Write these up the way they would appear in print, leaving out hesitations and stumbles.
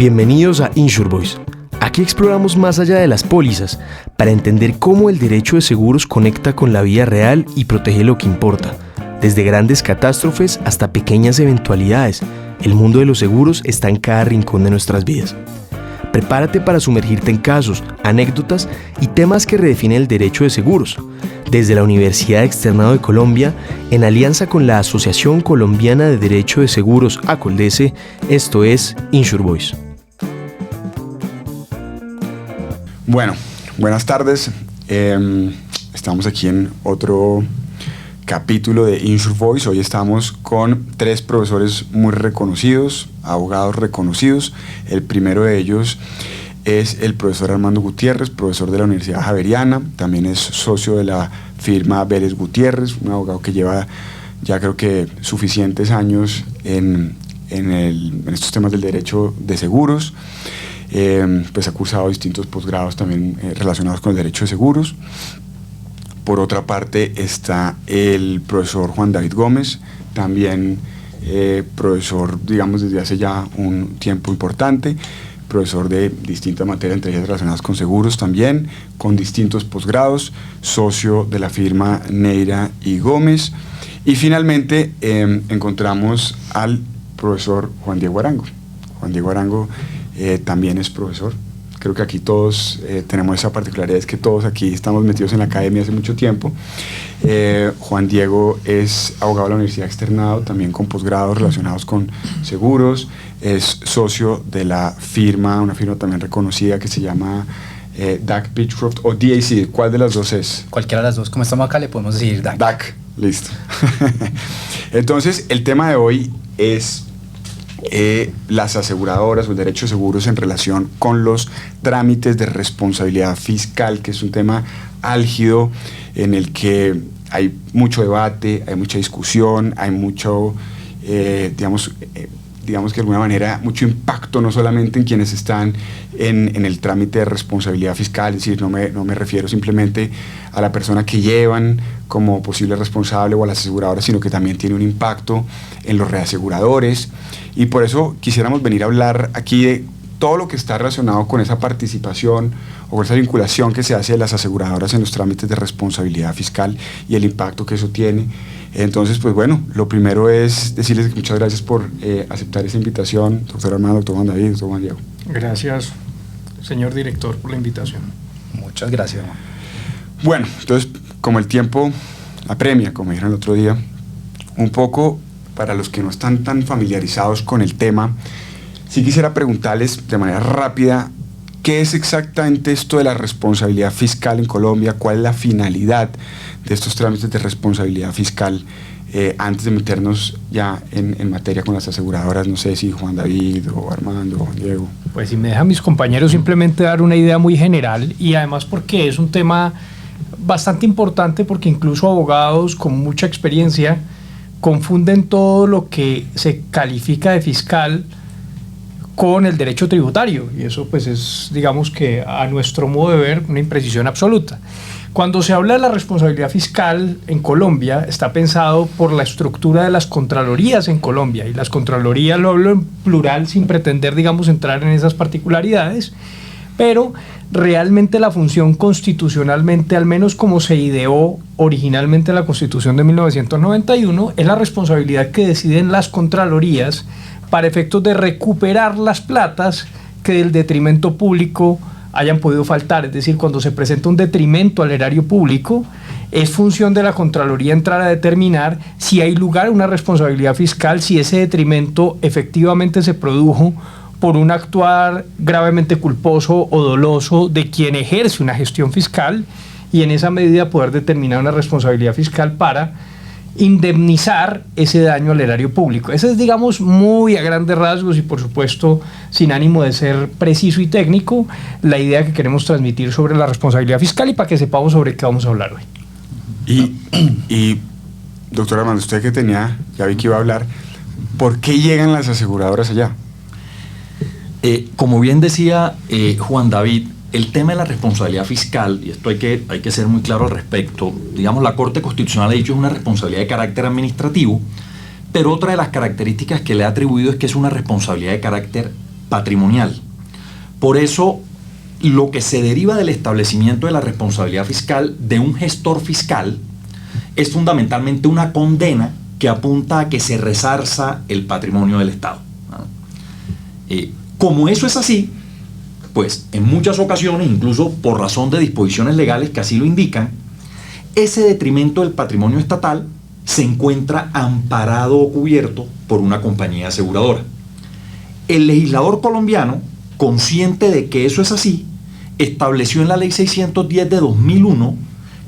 Bienvenidos a InsurVoice. Aquí exploramos más allá de las pólizas para entender cómo el derecho de seguros conecta con la vida real y protege lo que importa. Desde grandes catástrofes hasta pequeñas eventualidades, el mundo de los seguros está en cada rincón de nuestras vidas. Prepárate para sumergirte en casos, anécdotas y temas que redefinen el derecho de seguros. Desde la Universidad Externado de Colombia, en alianza con la Asociación Colombiana de Derecho de Seguros, ACOLDESE, esto es InsurVoice. Bueno, buenas tardes. Estamos aquí en otro capítulo de InsurVoice. Hoy estamos con 3 profesores muy reconocidos, abogados reconocidos. El primero de ellos es el profesor Armando Gutiérrez, profesor de la Universidad Javeriana. También es socio de la firma Vélez Gutiérrez, un abogado que lleva ya creo que suficientes años en estos temas del derecho de seguros. Pues ha cursado distintos posgrados también relacionados con el derecho de seguros. Por otra parte está el profesor Juan David Gómez, también profesor, digamos, desde hace ya un tiempo importante, profesor de distintas materias, entre ellas relacionadas con seguros también, con distintos posgrados, socio de la firma Neira y Gómez. Y finalmente encontramos al profesor Juan Diego Arango. Juan Diego Arango también es profesor. Creo que aquí todos tenemos esa particularidad, es que todos aquí estamos metidos en la academia hace mucho tiempo. Juan Diego es abogado de la Universidad Externado, también con posgrados relacionados con seguros. Es socio de la firma, una firma también reconocida que se llama DAC Pitchcroft o DAC. ¿Cuál de las dos es? Cualquiera de las dos. Como estamos acá le podemos decir DAC. DAC, listo. Entonces, el tema de hoy es las aseguradoras o el derecho de seguros en relación con los trámites de responsabilidad fiscal, que es un tema álgido en el que hay mucho debate, hay mucha discusión, hay mucho, digamos que de alguna manera, mucho impacto no solamente en quienes están en el trámite de responsabilidad fiscal, es decir, no me refiero simplemente a la persona que llevan como posible responsable o a las aseguradoras, sino que también tiene un impacto en los reaseguradores. Y por eso quisiéramos venir a hablar aquí de todo lo que está relacionado con esa participación o con esa vinculación que se hace de las aseguradoras en los trámites de responsabilidad fiscal y el impacto que eso tiene. Entonces, pues bueno, lo primero es decirles que muchas gracias por aceptar esa invitación, doctor Armando, doctor Juan David, doctor Juan Diego. Gracias, señor director, por la invitación. Muchas gracias. Bueno, entonces, como el tiempo apremia, como dijeron el otro día, un poco para los que no están tan familiarizados con el tema, sí quisiera preguntarles de manera rápida qué es exactamente esto de la responsabilidad fiscal en Colombia, cuál es la finalidad de estos trámites de responsabilidad fiscal, antes de meternos ya en materia con las aseguradoras. No sé si Juan David o Armando o Juan Diego. Pues si me dejan mis compañeros simplemente dar una idea muy general, y además porque es un tema bastante importante, porque incluso abogados con mucha experiencia confunden todo lo que se califica de fiscal con el derecho tributario, y eso pues es, digamos que a nuestro modo de ver, una imprecisión absoluta. Cuando se habla de la responsabilidad fiscal en Colombia, está pensado por la estructura de las contralorías en Colombia, y las contralorías lo hablo en plural sin pretender, digamos, entrar en esas particularidades, pero realmente la función constitucionalmente, al menos como se ideó originalmente la Constitución de 1991, es la responsabilidad que deciden las contralorías para efectos de recuperar las platas que del detrimento público hayan podido faltar. Es decir, cuando se presenta un detrimento al erario público, es función de la Contraloría entrar a determinar si hay lugar a una responsabilidad fiscal, si ese detrimento efectivamente se produjo por un actuar gravemente culposo o doloso de quien ejerce una gestión fiscal, y en esa medida poder determinar una responsabilidad fiscal para indemnizar ese daño al erario público. Ese es, digamos, muy a grandes rasgos y por supuesto sin ánimo de ser preciso y técnico, la idea que queremos transmitir sobre la responsabilidad fiscal, y para que sepamos sobre qué vamos a hablar hoy. Y doctor Armando, usted que tenía, ya vi que iba a hablar, ¿por qué llegan las aseguradoras allá? Como bien decía Juan David, el tema de la responsabilidad fiscal, y esto hay que ser muy claro al respecto, digamos, la Corte Constitucional ha dicho es una responsabilidad de carácter administrativo, pero otra de las características que le ha atribuido es que es una responsabilidad de carácter patrimonial. Por eso, lo que se deriva del establecimiento de la responsabilidad fiscal de un gestor fiscal es fundamentalmente una condena que apunta a que se resarza el patrimonio del Estado. Como eso es así, pues en muchas ocasiones, incluso por razón de disposiciones legales que así lo indican, ese detrimento del patrimonio estatal se encuentra amparado o cubierto por una compañía aseguradora. El legislador colombiano, consciente de que eso es así, estableció en la Ley 610 de 2001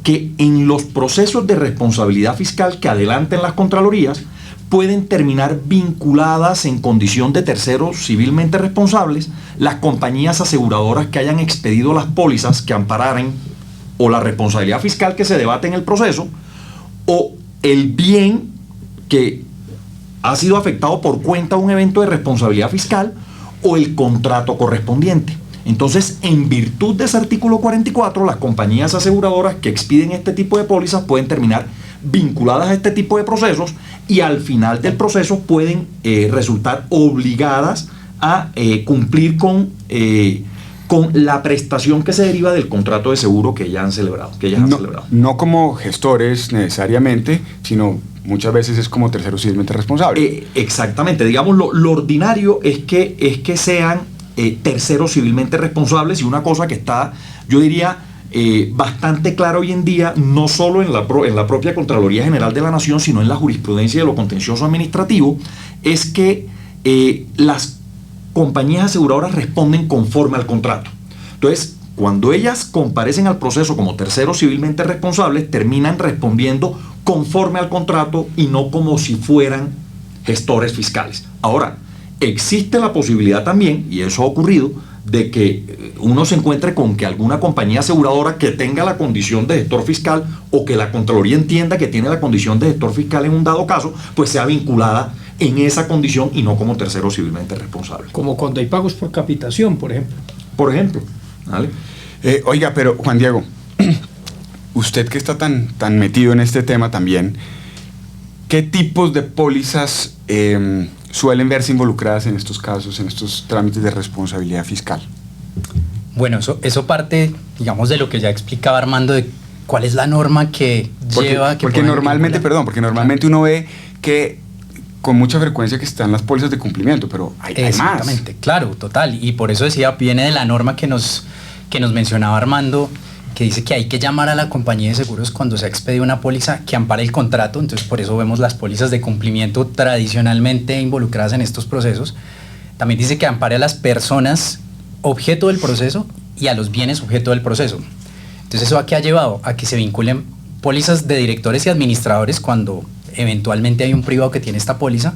que en los procesos de responsabilidad fiscal que adelanten las Contralorías pueden terminar vinculadas en condición de terceros civilmente responsables las compañías aseguradoras que hayan expedido las pólizas que ampararen o la responsabilidad fiscal que se debate en el proceso o el bien que ha sido afectado por cuenta de un evento de responsabilidad fiscal o el contrato correspondiente. Entonces, en virtud de ese artículo 44, las compañías aseguradoras que expiden este tipo de pólizas pueden terminar vinculadas a este tipo de procesos y al final del proceso pueden resultar obligadas a cumplir con la prestación que se deriva del contrato de seguro que ya han celebrado. No como gestores necesariamente, sino muchas veces es como terceros civilmente responsables. Exactamente. Digamos, lo ordinario es que sean terceros civilmente responsables, y una cosa que está, yo diría, bastante clara hoy en día, no solo en la propia Contraloría General de la Nación, sino en la jurisprudencia de lo contencioso administrativo, es que las compañías aseguradoras responden conforme al contrato. Entonces, cuando ellas comparecen al proceso como terceros civilmente responsables, terminan respondiendo conforme al contrato y no como si fueran gestores fiscales. Ahora, existe la posibilidad también, y eso ha ocurrido, de que uno se encuentre con que alguna compañía aseguradora que tenga la condición de gestor fiscal o que la Contraloría entienda que tiene la condición de gestor fiscal en un dado caso, pues sea vinculada en esa condición y no como tercero civilmente responsable. Como cuando hay pagos por capitación, por ejemplo. Por ejemplo, ¿vale? Oiga, pero Juan Diego, usted que está tan metido en este tema también, ¿qué tipos de pólizas suelen verse involucradas en estos casos, en estos trámites de responsabilidad fiscal? Bueno, eso parte, digamos, de lo que ya explicaba Armando, de cuál es la norma que lleva... Porque normalmente uno ve que con mucha frecuencia que están las pólizas de cumplimiento, pero hay más. Exactamente, claro, total. Y por eso decía, viene de la norma que nos mencionaba Armando, que dice que hay que llamar a la compañía de seguros cuando se ha expedido una póliza que ampare el contrato. Entonces, por eso vemos las pólizas de cumplimiento tradicionalmente involucradas en estos procesos. También dice que ampare a las personas objeto del proceso y a los bienes objeto del proceso. Entonces, ¿eso a qué ha llevado? A que se vinculen pólizas de directores y administradores cuando eventualmente hay un privado que tiene esta póliza,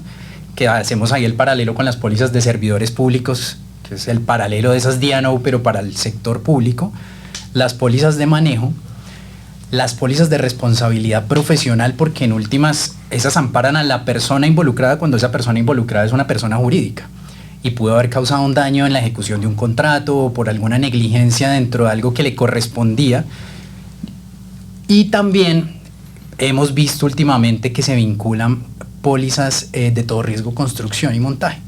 que hacemos ahí el paralelo con las pólizas de servidores públicos, que es el paralelo de esas D&O, pero para el sector público, las pólizas de manejo, las pólizas de responsabilidad profesional, porque en últimas esas amparan a la persona involucrada cuando esa persona involucrada es una persona jurídica y pudo haber causado un daño en la ejecución de un contrato o por alguna negligencia dentro de algo que le correspondía. Y también hemos visto últimamente que se vinculan pólizas de todo riesgo, construcción y montaje.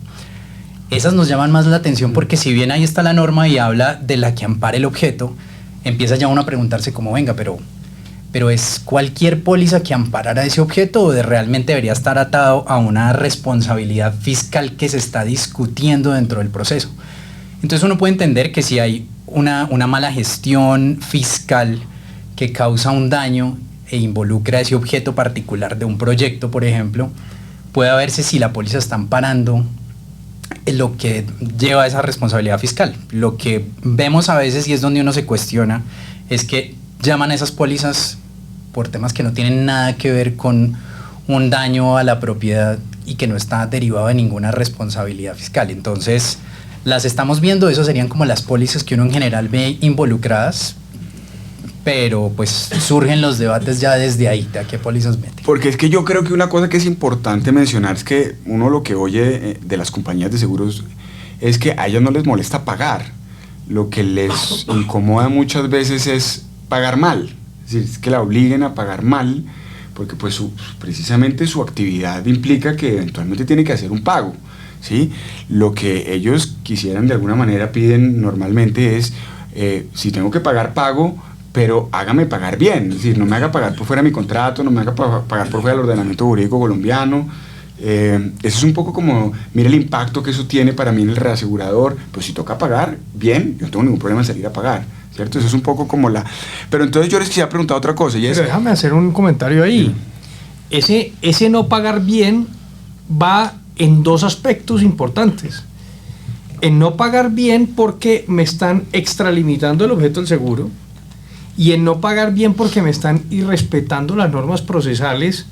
Esas nos llaman más la atención porque si bien ahí está la norma y habla de la que ampara el objeto, empieza ya uno a preguntarse como, venga, pero ¿es cualquier póliza que amparara ese objeto o realmente debería estar atado a una responsabilidad fiscal que se está discutiendo dentro del proceso? Entonces uno puede entender que si hay una mala gestión fiscal que causa un daño e involucra ese objeto particular de un proyecto, por ejemplo, puede verse si la póliza está amparando lo que lleva a esa responsabilidad fiscal. Lo que vemos a veces, y es donde uno se cuestiona, es que llaman a esas pólizas por temas que no tienen nada que ver con un daño a la propiedad y que no está derivado de ninguna responsabilidad fiscal. Entonces, las estamos viendo, eso serían como las pólizas que uno en general ve involucradas, pero pues surgen los debates ya desde ahí, de a qué pólizas mete. Porque es que yo creo que una cosa que es importante mencionar es que uno lo que oye de las compañías de seguros es que a ellas no les molesta pagar. Lo que les incomoda muchas veces es pagar mal. Es decir, es que la obliguen a pagar mal, porque pues precisamente su actividad implica que eventualmente tiene que hacer un pago. ¿sí? Lo que ellos quisieran de alguna manera piden normalmente es, si tengo que pagar, pago, pero hágame pagar bien, es decir, no me haga pagar por fuera de mi contrato, no me haga pagar por fuera del ordenamiento jurídico colombiano. Eso es un poco como, mire el impacto que eso tiene para mí en el reasegurador, pues si toca pagar, bien, yo no tengo ningún problema en salir a pagar, ¿cierto? Eso es un poco como la... Pero entonces yo les quisiera preguntar otra cosa, y es... Pero déjame hacer un comentario ahí. Ese no pagar bien va en dos aspectos importantes. En no pagar bien porque me están extralimitando el objeto del seguro, y en no pagar bien porque me están irrespetando las normas procesales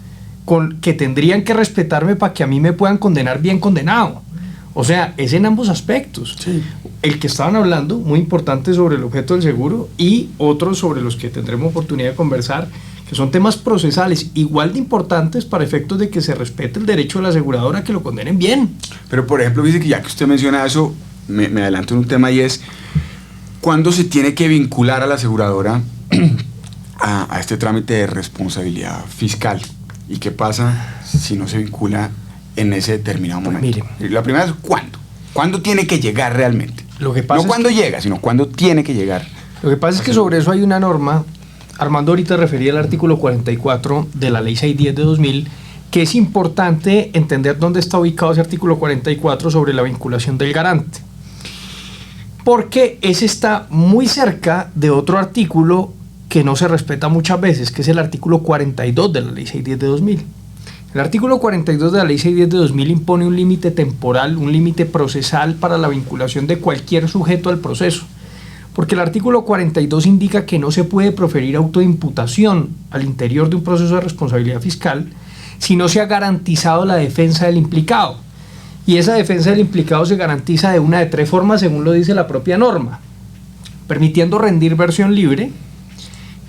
que tendrían que respetarme para que a mí me puedan condenar bien condenado. O sea, es en ambos aspectos. Sí. El que estaban hablando, muy importante sobre el objeto del seguro, y otros sobre los que tendremos oportunidad de conversar, que son temas procesales igual de importantes para efectos de que se respete el derecho de la aseguradora a que lo condenen bien. Pero por ejemplo, dice que ya que usted menciona eso, me adelanto en un tema, y es ¿cuándo se tiene que vincular a la aseguradora a este trámite de responsabilidad fiscal? ¿Y qué pasa si no se vincula en ese determinado momento? Mire, la primera es ¿cuándo? ¿Cuándo tiene que llegar realmente? Lo que pasa no cuándo llega, sino cuándo tiene que llegar. Lo que pasa es que sobre eso hay una norma. Armando ahorita refería al artículo 44 de la Ley 610 de 2000, que es importante entender dónde está ubicado ese artículo 44 sobre la vinculación del garante. Porque ese está muy cerca de otro artículo que no se respeta muchas veces, que es el artículo 42 de la Ley 610 de 2000. El artículo 42 de la Ley 610 de 2000 impone un límite temporal, un límite procesal para la vinculación de cualquier sujeto al proceso. Porque el artículo 42 indica que no se puede proferir auto de imputación al interior de un proceso de responsabilidad fiscal si no se ha garantizado la defensa del implicado. Y esa defensa del implicado se garantiza de una de tres formas, según lo dice la propia norma: permitiendo rendir versión libre,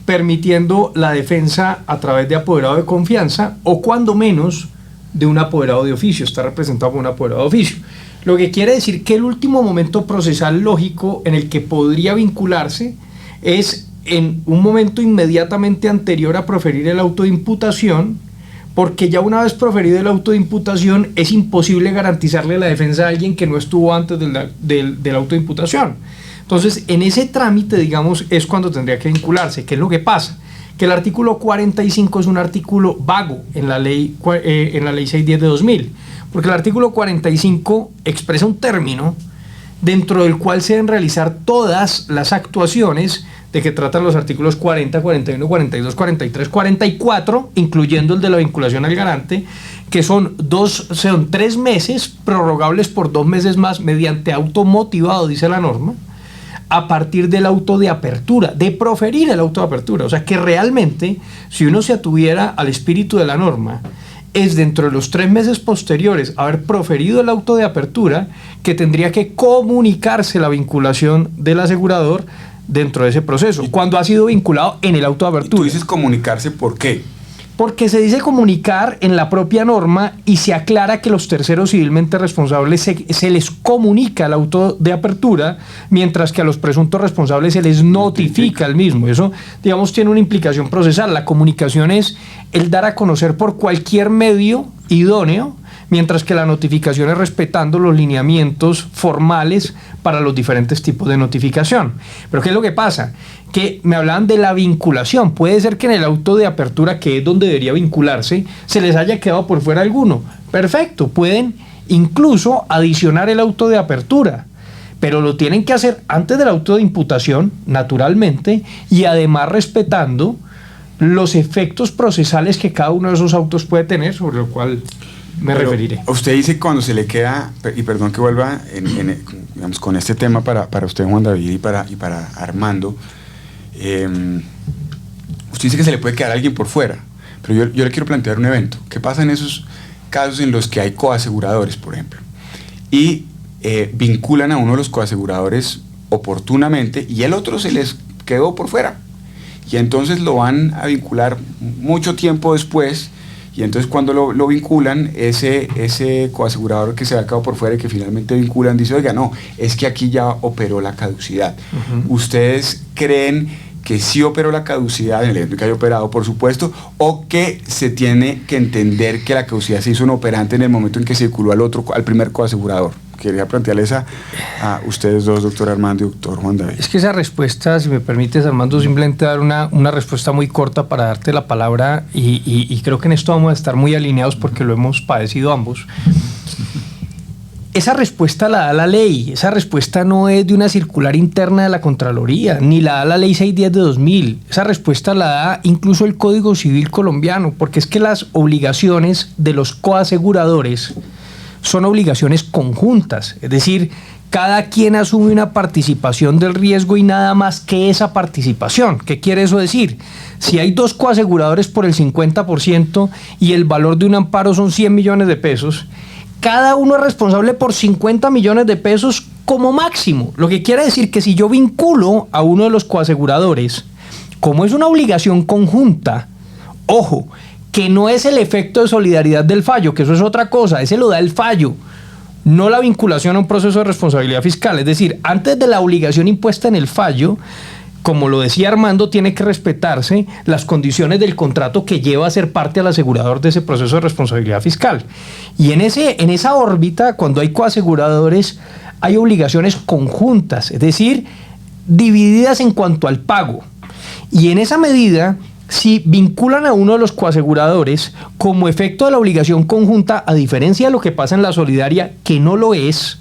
permitiendo la defensa a través de apoderado de confianza, o cuando menos de un apoderado de oficio, está representado por un apoderado de oficio. Lo que quiere decir que el último momento procesal lógico en el que podría vincularse es en un momento inmediatamente anterior a proferir el auto de imputación, porque ya una vez proferido el auto de imputación es imposible garantizarle la defensa a alguien que no estuvo antes del auto de imputación. Entonces, en ese trámite, digamos, es cuando tendría que vincularse. ¿Qué es lo que pasa? Que el artículo 45 es un artículo vago en la ley 610 de 2000, porque el artículo 45 expresa un término dentro del cual se deben realizar todas las actuaciones de que tratan los artículos 40, 41, 42, 43, 44, incluyendo el de la vinculación al garante, que son 3 meses prorrogables por 2 meses más mediante auto motivado, dice la norma, a partir del auto de apertura, de proferir el auto de apertura. O sea que realmente, si uno se atuviera al espíritu de la norma, es dentro de los 3 meses posteriores a haber proferido el auto de apertura que tendría que comunicarse la vinculación del asegurador dentro de ese proceso, cuando ha sido vinculado en el auto de apertura. ¿Tú dices comunicarse por qué? Porque se dice comunicar en la propia norma y se aclara que los terceros civilmente responsables se les comunica el auto de apertura, mientras que a los presuntos responsables se les notifica el mismo. Eso, digamos, tiene una implicación procesal. La comunicación es el dar a conocer por cualquier medio idóneo, mientras que la notificación es respetando los lineamientos formales para los diferentes tipos de notificación. Pero ¿qué es lo que pasa? Que me hablaban de la vinculación. Puede ser que en el auto de apertura, que es donde debería vincularse, se les haya quedado por fuera alguno. Perfecto, pueden incluso adicionar el auto de apertura, pero lo tienen que hacer antes del auto de imputación, naturalmente, y además respetando los efectos procesales que cada uno de esos autos puede tener, sobre lo cual me referiré. Usted dice cuando se le queda, y perdón que vuelva digamos, con este tema para usted, Juan David, y para Armando, usted dice que se le puede quedar a alguien por fuera, pero yo le quiero plantear un evento. ¿Qué pasa en esos casos en los que hay coaseguradores, por ejemplo, y vinculan a uno de los coaseguradores oportunamente y el otro se les quedó por fuera? Y entonces lo van a vincular mucho tiempo después, y entonces cuando lo vinculan, ese coasegurador que se ha quedado por fuera y que finalmente vinculan, dice, oiga, no, es que aquí ya operó la caducidad. ¿Ustedes creen que sí operó la caducidad, en el evento que haya operado, por supuesto, o que se tiene que entender que la caducidad se hizo inoperante en el momento en que circuló al primer coasegurador? Quería plantearles a ustedes dos, doctor Armando y doctor Juan David. Es que esa respuesta, si me permites, Armando, simplemente dar una respuesta muy corta para darte la palabra y creo que en esto vamos a estar muy alineados porque lo hemos padecido ambos. Esa respuesta la da la ley, esa respuesta no es de una circular interna de la Contraloría, ni la da la ley 610 de 2000, esa respuesta la da incluso el Código Civil colombiano, porque es que las obligaciones de los coaseguradores son obligaciones conjuntas, es decir, cada quien asume una participación del riesgo y nada más que esa participación. ¿Qué quiere eso decir? Si hay dos coaseguradores por el 50% y el valor de un amparo son 100 millones de pesos, cada uno es responsable por 50 millones de pesos como máximo. Lo que quiere decir que si yo vinculo a uno de los coaseguradores, como es una obligación conjunta, ojo, que no es el efecto de solidaridad del fallo, que eso es otra cosa, ese lo da el fallo, no la vinculación a un proceso de responsabilidad fiscal. Es decir, antes de la obligación impuesta en el fallo, como lo decía Armando, tiene que respetarse las condiciones del contrato que lleva a ser parte al asegurador de ese proceso de responsabilidad fiscal. Y en esa órbita, cuando hay coaseguradores, hay obligaciones conjuntas, es decir, divididas en cuanto al pago. Y en esa medida, si vinculan a uno de los coaseguradores como efecto de la obligación conjunta, a diferencia de lo que pasa en la solidaria, que no lo es,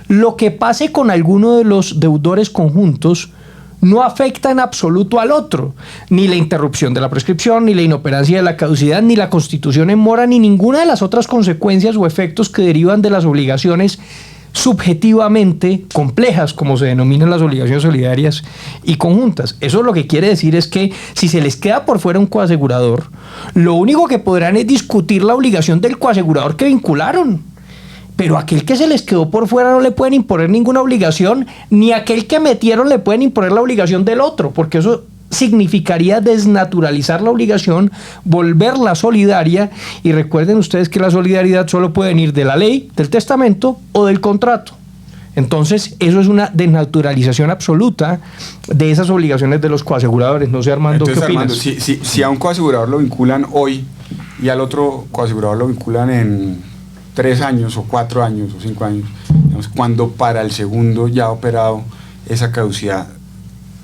lo que pase con alguno de los deudores conjuntos no afecta en absoluto al otro, ni la interrupción de la prescripción, ni la inoperancia de la caducidad, ni la constitución en mora, ni ninguna de las otras consecuencias o efectos que derivan de las obligaciones subjetivamente complejas, como se denominan las obligaciones solidarias y conjuntas. Eso lo que quiere decir es que si se les queda por fuera un coasegurador, lo único que podrán es discutir la obligación del coasegurador que vincularon. Pero a aquel que se les quedó por fuera no le pueden imponer ninguna obligación, ni a aquel que metieron le pueden imponer la obligación del otro, porque eso significaría desnaturalizar la obligación, volverla solidaria, y recuerden ustedes que la solidaridad solo puede venir de la ley, del testamento o del contrato. Entonces, eso es una desnaturalización absoluta de esas obligaciones de los coaseguradores. No sé, Armando, entonces, ¿qué opinas? Armando, si a un coasegurador lo vinculan hoy y al otro coasegurador lo vinculan en 3 años o 4 años o 5 años, digamos, cuando para el segundo ya ha operado esa caducidad,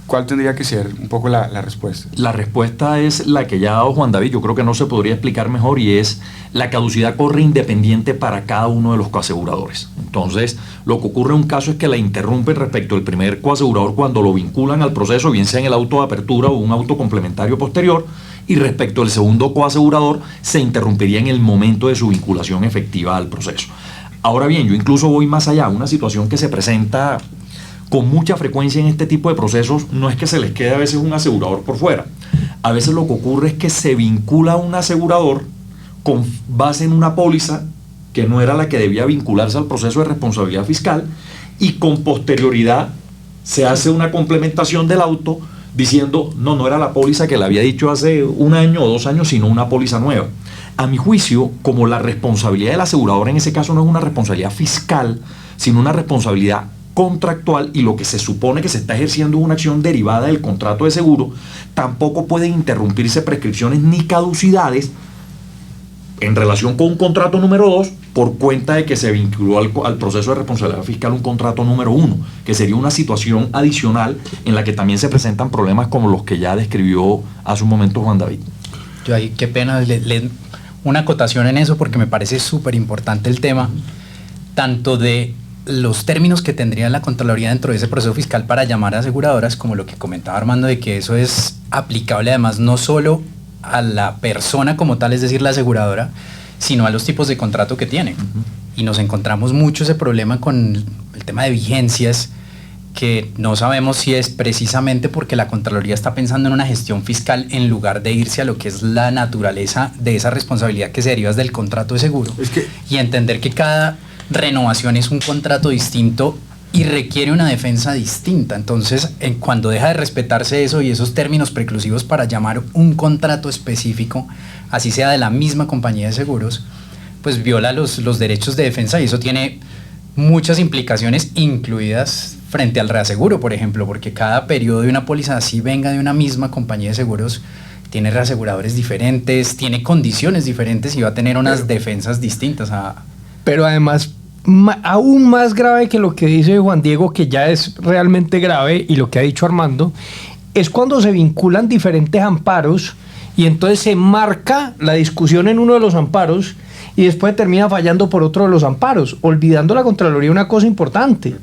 ¿cuál tendría que ser un poco la respuesta? La respuesta es la que ya ha dado Juan David. Yo creo que no se podría explicar mejor, y es: la caducidad corre independiente para cada uno de los coaseguradores. Entonces, lo que ocurre en un caso es que la interrumpe respecto al primer coasegurador cuando lo vinculan al proceso, bien sea en el auto de apertura o un auto complementario posterior, y respecto al segundo coasegurador se interrumpiría en el momento de su vinculación efectiva al proceso. Ahora bien, yo incluso voy más allá. Una situación que se presenta con mucha frecuencia en este tipo de procesos no es que se les quede a veces un asegurador por fuera. A veces lo que ocurre es que se vincula a un asegurador con base en una póliza que no era la que debía vincularse al proceso de responsabilidad fiscal, y con posterioridad se hace una complementación del auto diciendo: no era la póliza que le había dicho hace 1 año o 2 años, sino una póliza nueva. A mi juicio, como la responsabilidad del asegurador en ese caso no es una responsabilidad fiscal, sino una responsabilidad contractual, y lo que se supone que se está ejerciendo es una acción derivada del contrato de seguro, tampoco pueden interrumpirse prescripciones ni caducidades en relación con un contrato número 2 por cuenta de que se vinculó al proceso de responsabilidad fiscal un contrato número 1, que sería una situación adicional en la que también se presentan problemas como los que ya describió hace un momento Juan David. Yo ahí, qué pena, una acotación en eso, porque me parece súper importante el tema, tanto de los términos que tendría la Contraloría dentro de ese proceso fiscal para llamar a aseguradoras, como lo que comentaba Armando, de que eso es aplicable además no solo a la persona como tal, es decir, la aseguradora, sino a los tipos de contrato que tiene. Y nos encontramos mucho ese problema con el tema de vigencias, que no sabemos si es precisamente porque la Contraloría está pensando en una gestión fiscal en lugar de irse a lo que es la naturaleza de esa responsabilidad que se deriva del contrato de seguro, y entender que cada renovación es un contrato distinto y requiere una defensa distinta. Entonces, cuando deja de respetarse eso y esos términos preclusivos para llamar un contrato específico, así sea de la misma compañía de seguros, pues viola los derechos de defensa, y eso tiene muchas implicaciones, incluidas frente al reaseguro, por ejemplo, porque cada periodo de una póliza, así venga de una misma compañía de seguros, tiene reaseguradores diferentes, tiene condiciones diferentes y va a tener unas defensas distintas. Pero además, aún más grave que lo que dice Juan Diego, que ya es realmente grave, y lo que ha dicho Armando, es cuando se vinculan diferentes amparos y entonces se marca la discusión en uno de los amparos y después termina fallando por otro de los amparos, olvidando la Contraloría una cosa importante,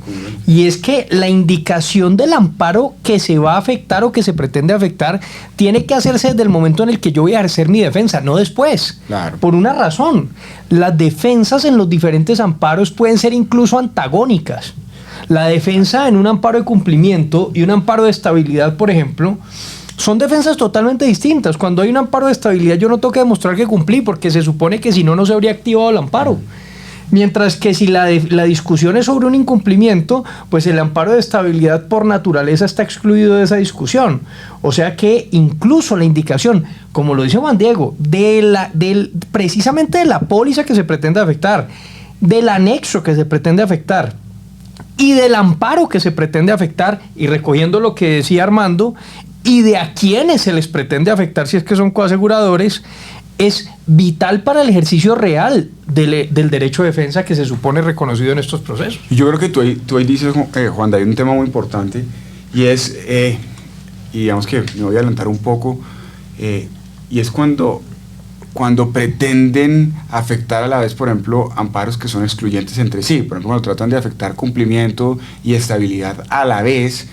y es que la indicación del amparo que se va a afectar o que se pretende afectar tiene que hacerse desde el momento en el que yo voy a ejercer mi defensa, no después. Claro. Por una razón: las defensas en los diferentes amparos pueden ser incluso antagónicas. La defensa en un amparo de cumplimiento y un amparo de estabilidad, por ejemplo, son defensas totalmente distintas. Cuando hay un amparo de estabilidad, yo no tengo que demostrar que cumplí, porque se supone que si no, no se habría activado el amparo. Mientras que si la discusión es sobre un incumplimiento, pues el amparo de estabilidad por naturaleza está excluido de esa discusión. O sea que incluso la indicación, como lo dice Juan Diego, precisamente de la póliza que se pretende afectar, del anexo que se pretende afectar y del amparo que se pretende afectar, y recogiendo lo que decía Armando, y de a quienes se les pretende afectar si es que son coaseguradores, es vital para el ejercicio real del derecho de defensa que se supone reconocido en estos procesos. Y yo creo que tú ahí dices, Juan David, un tema muy importante, y es, y digamos que me voy a adelantar un poco, y es cuando pretenden afectar a la vez, por ejemplo, amparos que son excluyentes entre sí. Por ejemplo, cuando tratan de afectar cumplimiento y estabilidad a la vez,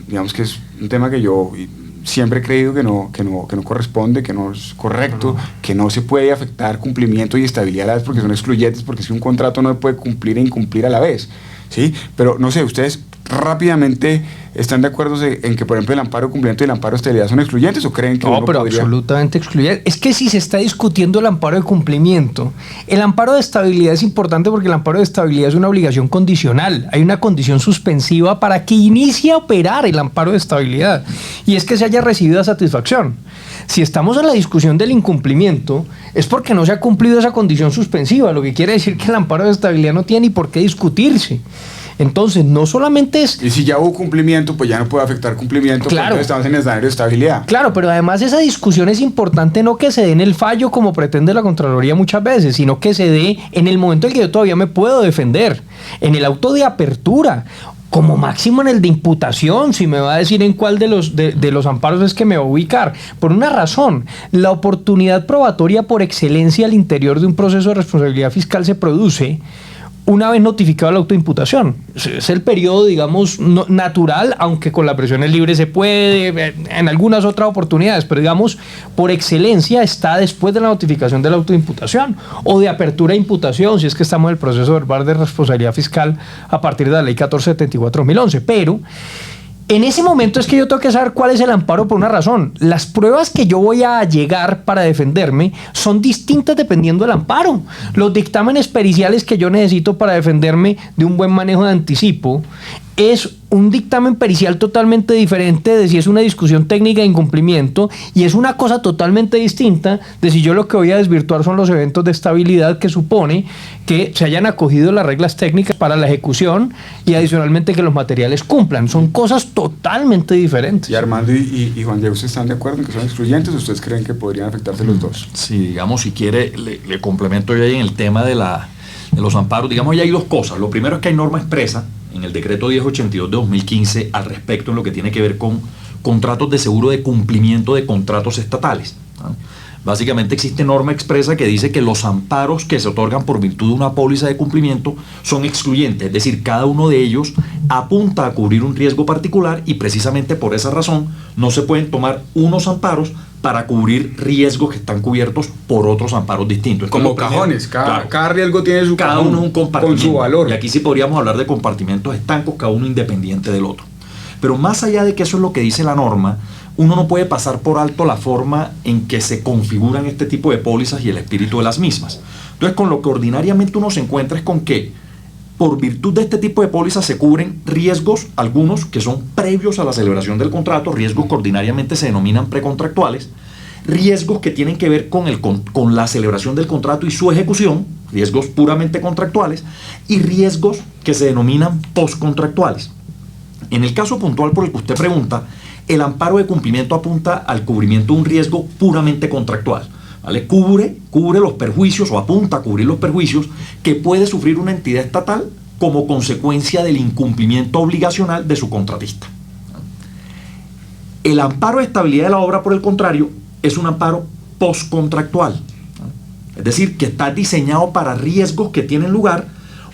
digamos que es un tema que yo siempre he creído que no corresponde, que no es correcto, que no se puede afectar cumplimiento y estabilidad a la vez porque son excluyentes, porque si un contrato no puede cumplir e incumplir a la vez, ¿sí? Pero no sé, ustedes rápidamente están de acuerdo en que, por ejemplo, el amparo de cumplimiento y el amparo de estabilidad son excluyentes, o creen que no, pero podría... absolutamente excluyentes. Es que si se está discutiendo el amparo de cumplimiento, el amparo de estabilidad es importante porque el amparo de estabilidad es una obligación condicional. Hay una condición suspensiva para que inicie a operar el amparo de estabilidad, y es que se haya recibido satisfacción. Si estamos en la discusión del incumplimiento, es porque no se ha cumplido esa condición suspensiva, lo que quiere decir que el amparo de estabilidad no tiene ni por qué discutirse. Entonces, no solamente es... Y si ya hubo cumplimiento, pues ya no puede afectar cumplimiento, claro, porque estamos en el escenario de estabilidad. Claro, pero además esa discusión es importante, no que se dé en el fallo como pretende la Contraloría muchas veces, sino que se dé en el momento en que yo todavía me puedo defender, en el auto de apertura, como máximo en el de imputación, si me va a decir en cuál de los amparos es que me va a ubicar. Por una razón: la oportunidad probatoria por excelencia al interior de un proceso de responsabilidad fiscal se produce una vez notificado la autoimputación. Es el periodo, digamos, natural, aunque con la presión libre se puede, en algunas otras oportunidades, pero digamos, por excelencia está después de la notificación de la autoimputación o de apertura de imputación, si es que estamos en el proceso verbal de responsabilidad fiscal a partir de la ley 1474/2011. Pero en ese momento es que yo tengo que saber cuál es el amparo por una razón. Las pruebas que yo voy a llegar para defenderme son distintas dependiendo del amparo. Los dictámenes periciales que yo necesito para defenderme de un buen manejo de anticipo es un dictamen pericial totalmente diferente de si es una discusión técnica de incumplimiento, y es una cosa totalmente distinta de si yo lo que voy a desvirtuar son los eventos de estabilidad que supone que se hayan acogido las reglas técnicas para la ejecución y adicionalmente que los materiales cumplan. Son cosas totalmente diferentes. Y Armando y Juan Diego, ¿ustedes están de acuerdo en que son excluyentes o ustedes creen que podrían afectarse los dos? Sí, digamos, si quiere, le complemento yo ahí en el tema de los amparos. Digamos, ya hay dos cosas. Lo primero es que hay norma expresa en el decreto 1082 de 2015 al respecto en lo que tiene que ver con contratos de seguro de cumplimiento de contratos estatales, ¿no? Básicamente existe norma expresa que dice que los amparos que se otorgan por virtud de una póliza de cumplimiento son excluyentes, es decir, cada uno de ellos apunta a cubrir un riesgo particular y precisamente por esa razón no se pueden tomar unos amparos para cubrir riesgos que están cubiertos por otros amparos distintos. Como cajones, cada riesgo tiene su cada cajón, uno es un compartimento, con su valor. Y aquí sí podríamos hablar de compartimentos estancos, cada uno independiente del otro. Pero más allá de que eso es lo que dice la norma, uno no puede pasar por alto la forma en que se configuran este tipo de pólizas y el espíritu de las mismas. Entonces, con lo que ordinariamente uno se encuentra es con que, por virtud de este tipo de pólizas, se cubren riesgos, algunos que son previos a la celebración del contrato, riesgos que ordinariamente se denominan precontractuales, riesgos que tienen que ver con la celebración del contrato y su ejecución, riesgos puramente contractuales, y riesgos que se denominan postcontractuales. En el caso puntual por el que usted pregunta, el amparo de cumplimiento apunta al cubrimiento de un riesgo puramente contractual, ¿vale? Cubre los perjuicios o apunta a cubrir los perjuicios que puede sufrir una entidad estatal como consecuencia del incumplimiento obligacional de su contratista. El amparo de estabilidad de la obra, por el contrario, es un amparo postcontractual, es decir, que está diseñado para riesgos que tienen lugar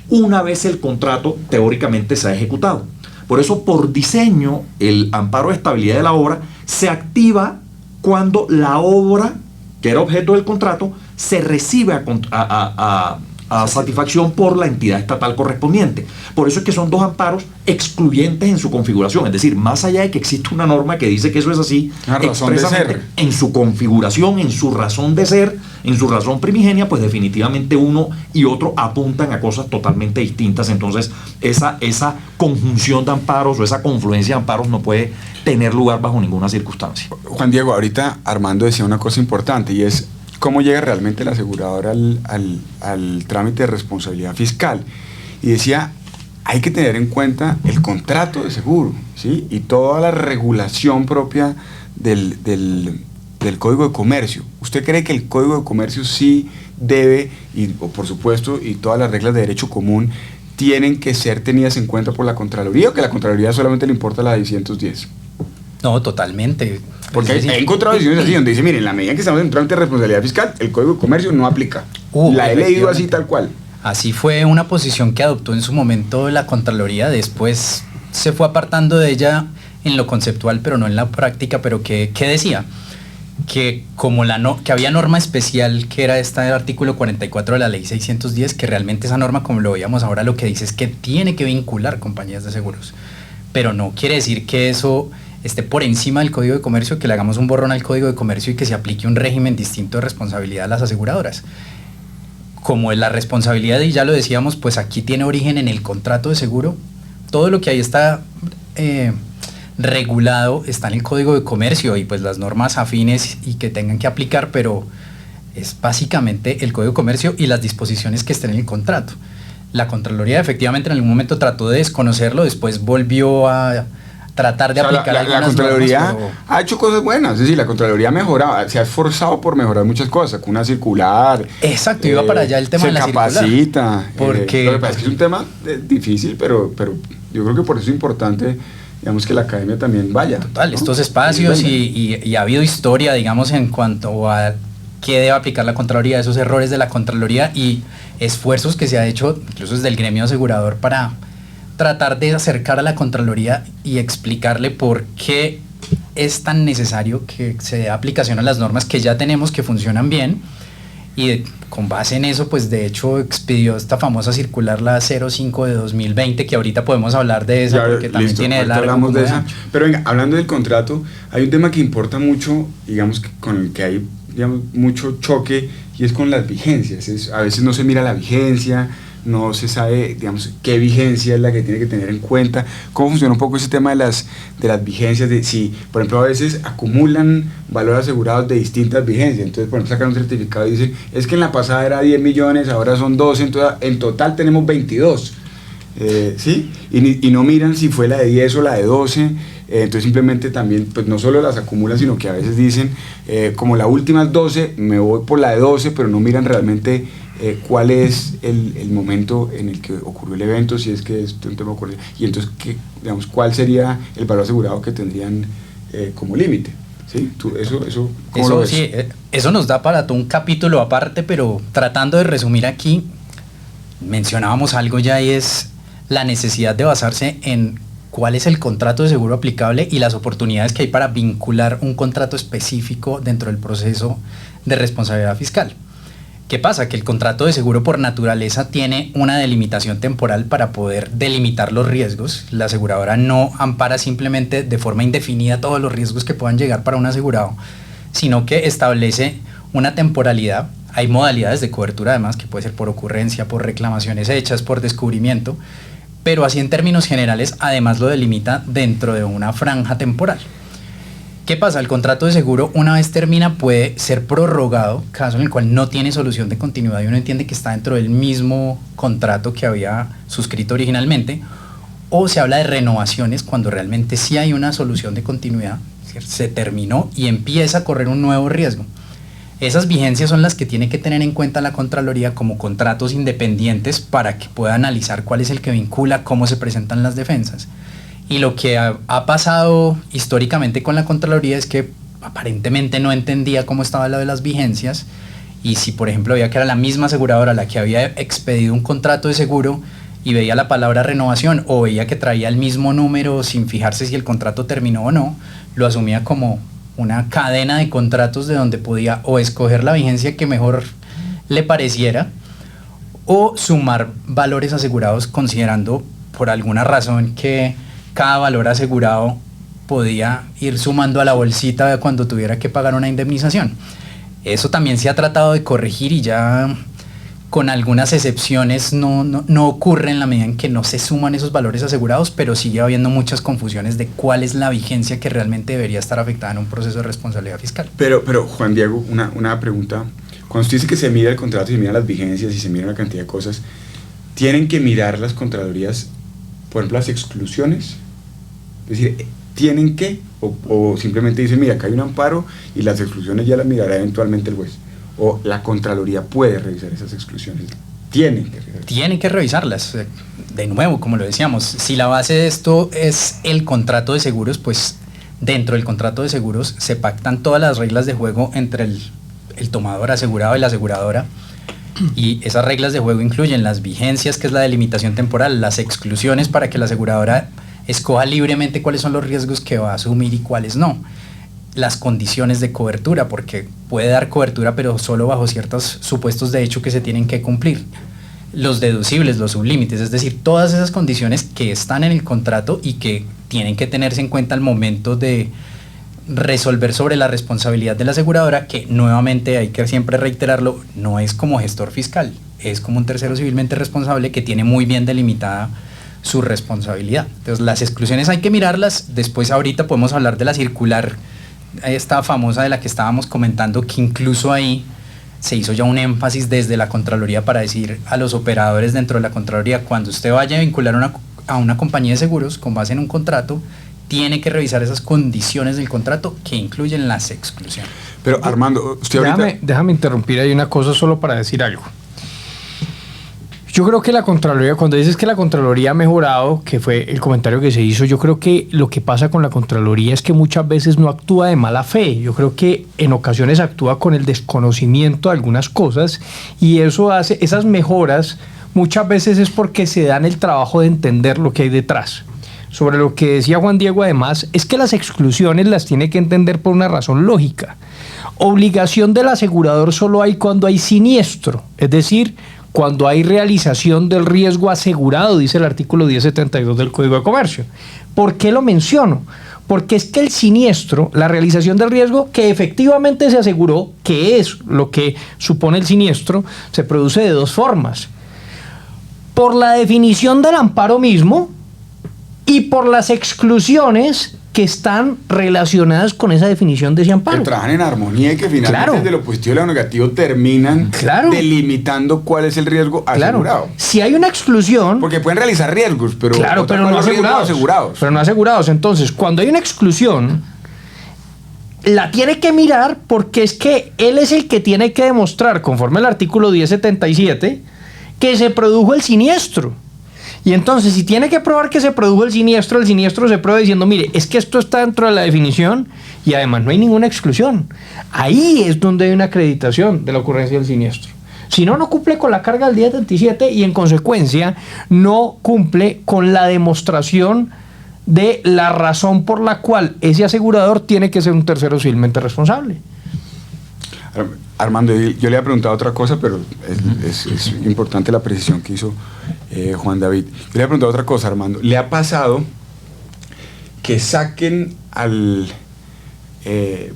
una vez el contrato teóricamente se ha ejecutado. Por eso, por diseño, el amparo de estabilidad de la obra se activa cuando la obra, que era objeto del contrato, se recibe a satisfacción por la entidad estatal correspondiente. Por eso es que son dos amparos excluyentes en su configuración. Es decir, más allá de que existe una norma que dice que eso es así, expresamente en su configuración, en su razón de ser, en su razón primigenia, pues definitivamente uno y otro apuntan a cosas totalmente distintas. Entonces, esa conjunción de amparos o esa confluencia de amparos no puede tener lugar bajo ninguna circunstancia. Juan Diego, ahorita Armando decía una cosa importante, y es cómo llega realmente la aseguradora al trámite de responsabilidad fiscal. Y decía, hay que tener en cuenta el contrato de seguro, ¿sí? Y toda la regulación propia del Código de Comercio. ¿Usted cree que el Código de Comercio sí debe, o por supuesto, y todas las reglas de derecho común tienen que ser tenidas en cuenta por la Contraloría, o que la Contraloría solamente le importa la 610? No, totalmente. Porque he encontrado decisiones así donde dice, miren, en la medida que estamos en trámite de responsabilidad fiscal, el Código de Comercio no aplica. La he leído así tal cual. Así fue una posición que adoptó en su momento la Contraloría, después se fue apartando de ella en lo conceptual, pero no en la práctica. Pero ¿qué decía? Que como que había norma especial, que era esta del artículo 44 de la ley 610, que realmente esa norma, como lo veíamos ahora, lo que dice es que tiene que vincular compañías de seguros, pero no quiere decir que eso esté por encima del Código de Comercio, que le hagamos un borrón al Código de Comercio y que se aplique un régimen distinto de responsabilidad a las aseguradoras. Como es la responsabilidad, y ya lo decíamos, pues aquí tiene origen en el contrato de seguro. Todo lo que ahí está regulado está en el Código de Comercio, y pues las normas afines y que tengan que aplicar, pero es básicamente el Código de Comercio y las disposiciones que estén en el contrato. La Contraloría efectivamente en algún momento trató de desconocerlo, después volvió a tratar de aplicar algunas normas. La Contraloría ha hecho cosas buenas, es decir, la Contraloría ha mejorado, se ha esforzado por mejorar muchas cosas, con una circular. Exacto, iba para allá el tema de la circular. Se capacita. Porque lo que pasa es que es un tema difícil, pero yo creo que por eso es importante, digamos, que la academia también vaya. Total, ¿no? Estos espacios Sí, y ha habido historia, digamos, en cuanto a qué debe aplicar la Contraloría, esos errores de la Contraloría y esfuerzos que se ha hecho, incluso desde el gremio asegurador, para tratar de acercar a la Contraloría y explicarle por qué es tan necesario que se dé aplicación a las normas que ya tenemos, que funcionan bien, y con base en eso, pues de hecho expidió esta famosa circular, la 05 de 2020, que ahorita podemos hablar de esa, porque también listo, tiene de largo. Hablamos de esa. Pero venga, hablando del contrato, hay un tema que importa mucho, digamos, con el que hay, digamos, mucho choque, y es con las vigencias. A veces no se mira la vigencia, no se sabe, digamos, qué vigencia es la que tiene que tener en cuenta, cómo funciona un poco ese tema de las vigencias, de si, por ejemplo, a veces acumulan valores asegurados de distintas vigencias. Entonces, por ejemplo, sacan un certificado y dicen, es que en la pasada era 10 millones, ahora son 12, en total tenemos 22, ¿sí? Y no miran si fue la de 10 o la de 12. Entonces simplemente también, pues no solo las acumulan, sino que a veces dicen, como la última es 12, me voy por la de 12, pero no miran realmente cuál es el momento en el que ocurrió el evento, si es que es un tema ocurrido, y entonces, digamos, cuál sería el valor asegurado que tendrían como límite. ¿Sí? ¿Cómo lo ves? Sí, eso nos da para todo un capítulo aparte, pero tratando de resumir aquí, mencionábamos algo ya, y es la necesidad de basarse en cuál es el contrato de seguro aplicable y las oportunidades que hay para vincular un contrato específico dentro del proceso de responsabilidad fiscal. ¿Qué pasa? Que el contrato de seguro por naturaleza tiene una delimitación temporal para poder delimitar los riesgos. La aseguradora no ampara simplemente de forma indefinida todos los riesgos que puedan llegar para un asegurado, sino que establece una temporalidad. Hay modalidades de cobertura además, que puede ser por ocurrencia, por reclamaciones hechas, por descubrimiento, pero así en términos generales además lo delimita dentro de una franja temporal. ¿Qué pasa? El contrato de seguro, una vez termina, puede ser prorrogado, caso en el cual no tiene solución de continuidad y uno entiende que está dentro del mismo contrato que había suscrito originalmente, o se habla de renovaciones cuando realmente sí hay una solución de continuidad, ¿cierto? Se terminó y empieza a correr un nuevo riesgo. Esas vigencias son las que tiene que tener en cuenta la Contraloría como contratos independientes para que pueda analizar cuál es el que vincula, cómo se presentan las defensas. Y lo que ha pasado históricamente con la Contraloría es que aparentemente no entendía cómo estaba lo de las vigencias, y si por ejemplo veía que era la misma aseguradora la que había expedido un contrato de seguro y veía la palabra renovación o veía que traía el mismo número sin fijarse si el contrato terminó o no, lo asumía como una cadena de contratos de donde podía o escoger la vigencia que mejor le pareciera o sumar valores asegurados considerando por alguna razón que cada valor asegurado podía ir sumando a la bolsita cuando tuviera que pagar una indemnización. Eso también se ha tratado de corregir y ya con algunas excepciones no ocurre en la medida en que no se suman esos valores asegurados, pero sigue habiendo muchas confusiones de cuál es la vigencia que realmente debería estar afectada en un proceso de responsabilidad fiscal. Pero Juan Diego, una pregunta. Cuando usted dice que se mira el contrato y se miran las vigencias y se mira una cantidad de cosas, ¿tienen que mirar las contralorías, por ejemplo, las exclusiones? Es decir, ¿tienen que? O simplemente dicen, mira, acá hay un amparo y las exclusiones ya las mirará eventualmente el juez. ¿O la Contraloría puede revisar esas exclusiones? Tienen que revisarlas. Tienen que revisarlas. De nuevo, como lo decíamos, si la base de esto es el contrato de seguros, pues dentro del contrato de seguros se pactan todas las reglas de juego entre el tomador asegurado y la aseguradora, y esas reglas de juego incluyen las vigencias, que es la delimitación temporal, las exclusiones para que la aseguradora escoja libremente cuáles son los riesgos que va a asumir y cuáles no, las condiciones de cobertura, porque puede dar cobertura pero solo bajo ciertos supuestos de hecho que se tienen que cumplir, los deducibles, los sublímites, es decir, todas esas condiciones que están en el contrato y que tienen que tenerse en cuenta al momento de resolver sobre la responsabilidad de la aseguradora, que nuevamente hay que siempre reiterarlo, no es como gestor fiscal, es como un tercero civilmente responsable que tiene muy bien delimitada su responsabilidad. Entonces las exclusiones hay que mirarlas. Después ahorita podemos hablar de la circular, esta famosa de la que estábamos comentando, que incluso ahí se hizo ya un énfasis desde la Contraloría para decir a los operadores dentro de la Contraloría, cuando usted vaya a vincular a una compañía de seguros con base en un contrato, tiene que revisar esas condiciones del contrato que incluyen las exclusiones. Pero Armando, usted ahorita... Déjame interrumpir ahí una cosa solo para decir algo. Yo creo que la Contraloría, cuando dices que la Contraloría ha mejorado, que fue el comentario que se hizo, yo creo que lo que pasa con la Contraloría es que muchas veces no actúa de mala fe. Yo creo que en ocasiones actúa con el desconocimiento de algunas cosas, y eso hace, esas mejoras muchas veces es porque se dan el trabajo de entender lo que hay detrás. Sobre lo que decía Juan Diego, además, es que las exclusiones las tiene que entender por una razón lógica. Obligación del asegurador solo hay cuando hay siniestro, es decir, cuando hay realización del riesgo asegurado, dice el artículo 1072 del Código de Comercio. ¿Por qué lo menciono? Porque es que el siniestro, la realización del riesgo que efectivamente se aseguró, que es lo que supone el siniestro, se produce de dos formas. Por la definición del amparo mismo y por las exclusiones que están relacionadas con esa definición de ese amparo. Que trabajan en armonía y que finalmente Claro. desde lo positivo y lo negativo terminan Claro. delimitando cuál es el riesgo asegurado. Claro. Si hay una exclusión... Porque pueden realizar riesgos, pero, Claro, otra pero no cosa es riesgos asegurados. Pero no asegurados. Entonces, cuando hay una exclusión, la tiene que mirar porque es que él es el que tiene que demostrar, conforme al artículo 1077, que se produjo el siniestro. Y entonces, si tiene que probar que se produjo el siniestro se prueba diciendo, mire, es que esto está dentro de la definición y además no hay ninguna exclusión. Ahí es donde hay una acreditación de la ocurrencia del siniestro. Si no, no cumple con la carga del 1077 y en consecuencia no cumple con la demostración de la razón por la cual ese asegurador tiene que ser un tercero civilmente responsable. Armando, yo le había preguntado otra cosa, pero es importante la precisión que hizo Juan David. Yo le había preguntado otra cosa, Armando. ¿Le ha pasado que saquen al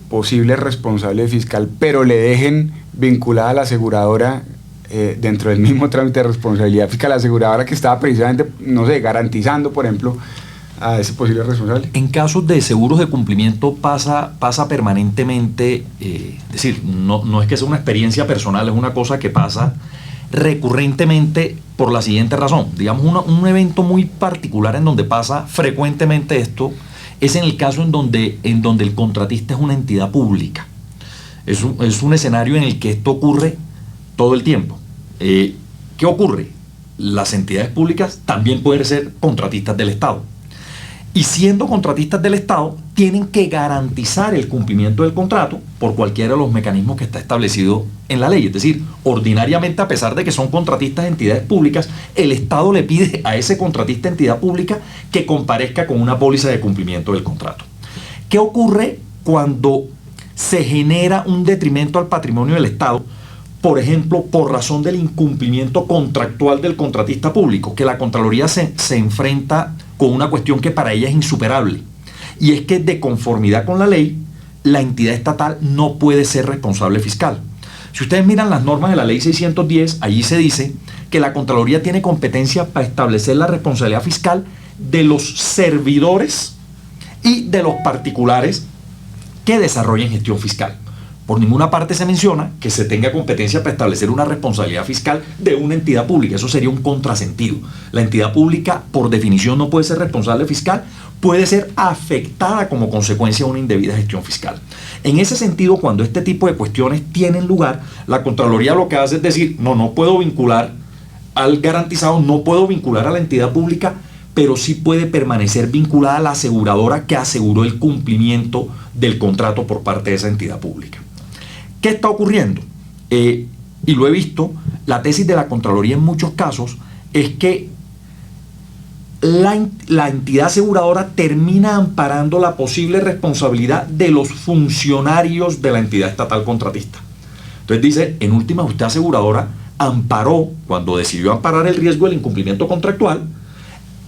posible responsable fiscal, pero le dejen vinculada a la aseguradora dentro del mismo trámite de responsabilidad fiscal, la aseguradora que estaba precisamente, no sé, garantizando, por ejemplo, a ese posible responsable? En casos de seguros de cumplimiento pasa permanentemente, es decir, no es que sea una experiencia personal, es una cosa que pasa recurrentemente por la siguiente razón. Digamos, un evento muy particular en donde pasa frecuentemente esto es en el caso en donde el contratista es una entidad pública. Es un escenario en el que esto ocurre todo el tiempo. ¿Qué ocurre? Las entidades públicas también pueden ser contratistas del Estado. Y siendo contratistas del Estado, tienen que garantizar el cumplimiento del contrato por cualquiera de los mecanismos que está establecido en la ley. Es decir, ordinariamente, a pesar de que son contratistas de entidades públicas, el Estado le pide a ese contratista de entidad pública que comparezca con una póliza de cumplimiento del contrato. ¿Qué ocurre cuando se genera un detrimento al patrimonio del Estado? Por ejemplo, por razón del incumplimiento contractual del contratista público, que la Contraloría se enfrenta con una cuestión que para ella es insuperable, y es que de conformidad con la ley, la entidad estatal no puede ser responsable fiscal. Si ustedes miran las normas de la ley 610, allí se dice que la Contraloría tiene competencia para establecer la responsabilidad fiscal de los servidores y de los particulares que desarrollen gestión fiscal. Por ninguna parte se menciona que se tenga competencia para establecer una responsabilidad fiscal de una entidad pública. Eso sería un contrasentido. La entidad pública, por definición, no puede ser responsable fiscal, puede ser afectada como consecuencia de una indebida gestión fiscal. En ese sentido, cuando este tipo de cuestiones tienen lugar, la Contraloría lo que hace es decir, no puedo vincular al garantizado, no puedo vincular a la entidad pública, pero sí puede permanecer vinculada a la aseguradora que aseguró el cumplimiento del contrato por parte de esa entidad pública. ¿Qué está ocurriendo? Y lo he visto, la tesis de la Contraloría en muchos casos es que la entidad aseguradora termina amparando la posible responsabilidad de los funcionarios de la entidad estatal contratista. Entonces dice, en última, usted aseguradora amparó, cuando decidió amparar el riesgo del incumplimiento contractual,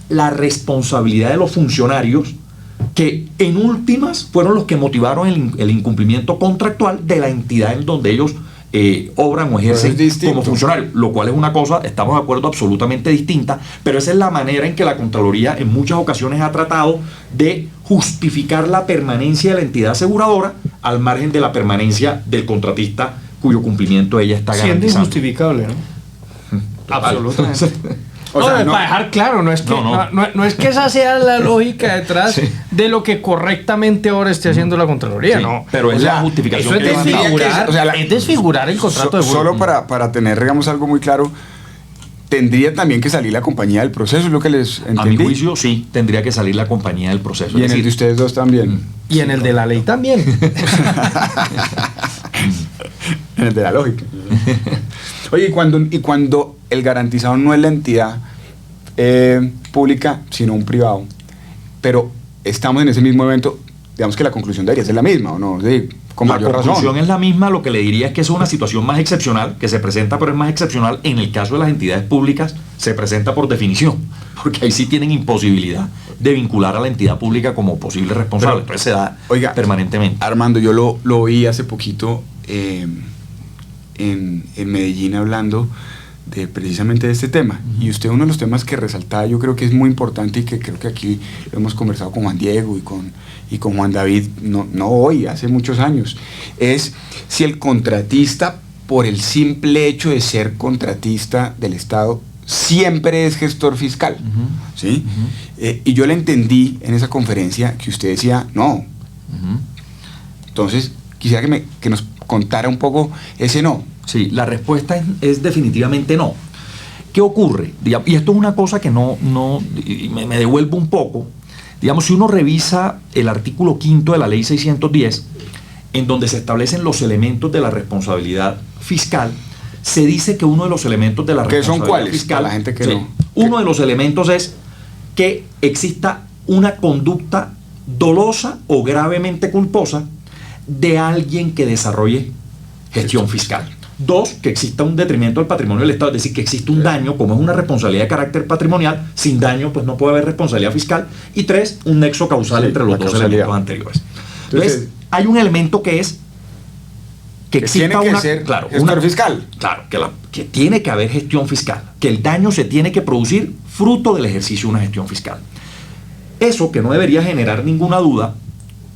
la responsabilidad de los funcionarios que en últimas fueron los que motivaron el incumplimiento contractual de la entidad en donde ellos obran o ejercen como funcionarios, lo cual es una cosa, estamos de acuerdo, absolutamente distinta, pero esa es la manera en que la Contraloría en muchas ocasiones ha tratado de justificar la permanencia de la entidad aseguradora al margen de la permanencia del contratista cuyo cumplimiento ella está garantizando. Siendo injustificable, ¿no? Absolutamente. O sea, para dejar claro, no es que esa sea la lógica detrás de lo que correctamente ahora esté haciendo la Contraloría, Sí, no. pero es la justificación. Eso es desfigurar, es desfigurar el contrato de Solo para tener, digamos, algo muy claro, tendría también que salir la compañía del proceso, es lo que les entendí. A mi juicio, sí, tendría que salir la compañía del proceso. Y en el de ustedes dos también. Y en el de la ley también. En el de la lógica. Oye, y cuando el garantizado no es la entidad pública, sino un privado, pero estamos en ese mismo evento, digamos que la conclusión debería ser la misma, ¿o no? Sí, con mayor razón. La conclusión es la misma, lo que le diría es que es una situación más excepcional, que se presenta, pero es más excepcional en el caso de las entidades públicas, se presenta por definición, porque ahí sí tienen imposibilidad de vincular a la entidad pública como posible responsable, entonces se da permanentemente. Armando, yo lo oí hace poquito en Medellín hablando precisamente de este tema, y usted, uno de los temas que resaltaba, yo creo que es muy importante y que creo que aquí lo hemos conversado con Juan Diego y con Juan David, no hoy, hace muchos años, es si el contratista, por el simple hecho de ser contratista del Estado, siempre es gestor fiscal, ¿sí? Y yo le entendí en esa conferencia que usted decía, no. Entonces, quisiera que nos contara un poco ese no. Sí, la respuesta es definitivamente no. ¿Qué ocurre? Y esto es una cosa que me devuelvo un poco. Digamos, si uno revisa el artículo 5 de la ley 610, en donde se establecen los elementos de la responsabilidad fiscal, se dice que uno de los elementos de la responsabilidad ¿Qué son cuáles? fiscal, Para la gente que sí, no. uno de los elementos es que exista una conducta dolosa o gravemente culposa de alguien que desarrolle gestión fiscal. 2, que exista un detrimento del patrimonio del Estado, es decir, que existe un daño, como es una responsabilidad de carácter patrimonial, sin daño pues no puede haber responsabilidad fiscal. Y 3, un nexo causal entre los dos elementos anteriores. Entonces, hay un elemento que es que exista tiene que ser gestor fiscal. Claro, que tiene que haber gestión fiscal, que el daño se tiene que producir fruto del ejercicio de una gestión fiscal. Eso, que no debería generar ninguna duda,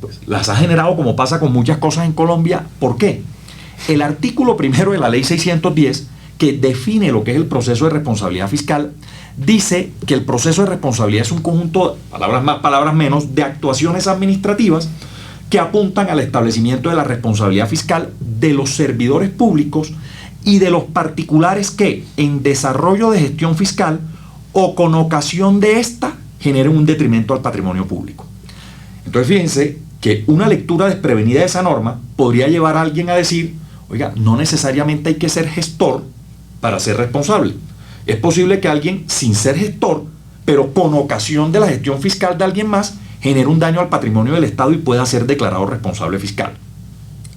pues las ha generado, como pasa con muchas cosas en Colombia. ¿Por qué? El artículo primero de la ley 610, que define lo que es el proceso de responsabilidad fiscal, dice que el proceso de responsabilidad es un conjunto, palabras más, palabras menos, de actuaciones administrativas que apuntan al establecimiento de la responsabilidad fiscal de los servidores públicos y de los particulares que, en desarrollo de gestión fiscal o con ocasión de esta, generen un detrimento al patrimonio público. Entonces fíjense que una lectura desprevenida de esa norma podría llevar a alguien a decir, oiga, no necesariamente hay que ser gestor para ser responsable. Es posible que alguien, sin ser gestor, pero con ocasión de la gestión fiscal de alguien más, genere un daño al patrimonio del Estado y pueda ser declarado responsable fiscal.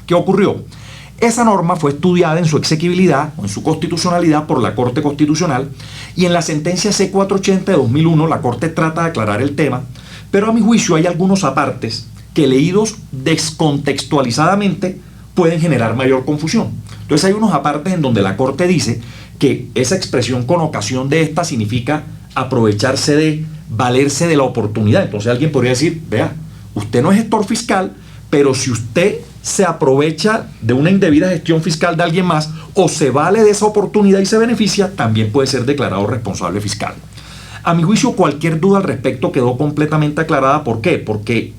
¿Qué ocurrió? Esa norma fue estudiada en su exequibilidad o en su constitucionalidad por la Corte Constitucional y en la sentencia C480 de 2001 la Corte trata de aclarar el tema, pero a mi juicio hay algunos apartes que leídos descontextualizadamente pueden generar mayor confusión. Entonces hay unos apartes en donde la Corte dice que esa expresión con ocasión de esta significa aprovecharse de, valerse de la oportunidad. Entonces alguien podría decir, vea, usted no es gestor fiscal, pero si usted se aprovecha de una indebida gestión fiscal de alguien más o se vale de esa oportunidad y se beneficia, también puede ser declarado responsable fiscal. A mi juicio, cualquier duda al respecto quedó completamente aclarada. ¿Por qué? Porque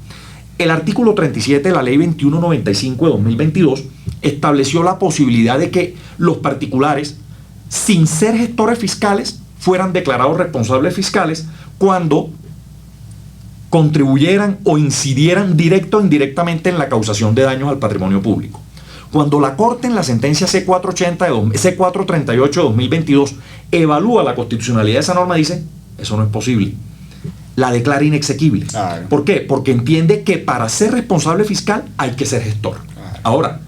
el artículo 37 de la Ley 2195 de 2022 estableció la posibilidad de que los particulares, sin ser gestores fiscales, fueran declarados responsables fiscales cuando contribuyeran o incidieran directo o indirectamente en la causación de daños al patrimonio público. Cuando la Corte en la sentencia C438 de 2022 evalúa la constitucionalidad de esa norma, dice, eso no es posible. La declara inexequible. Claro. ¿Por qué? Porque entiende que para ser responsable fiscal hay que ser gestor. Claro. Ahora,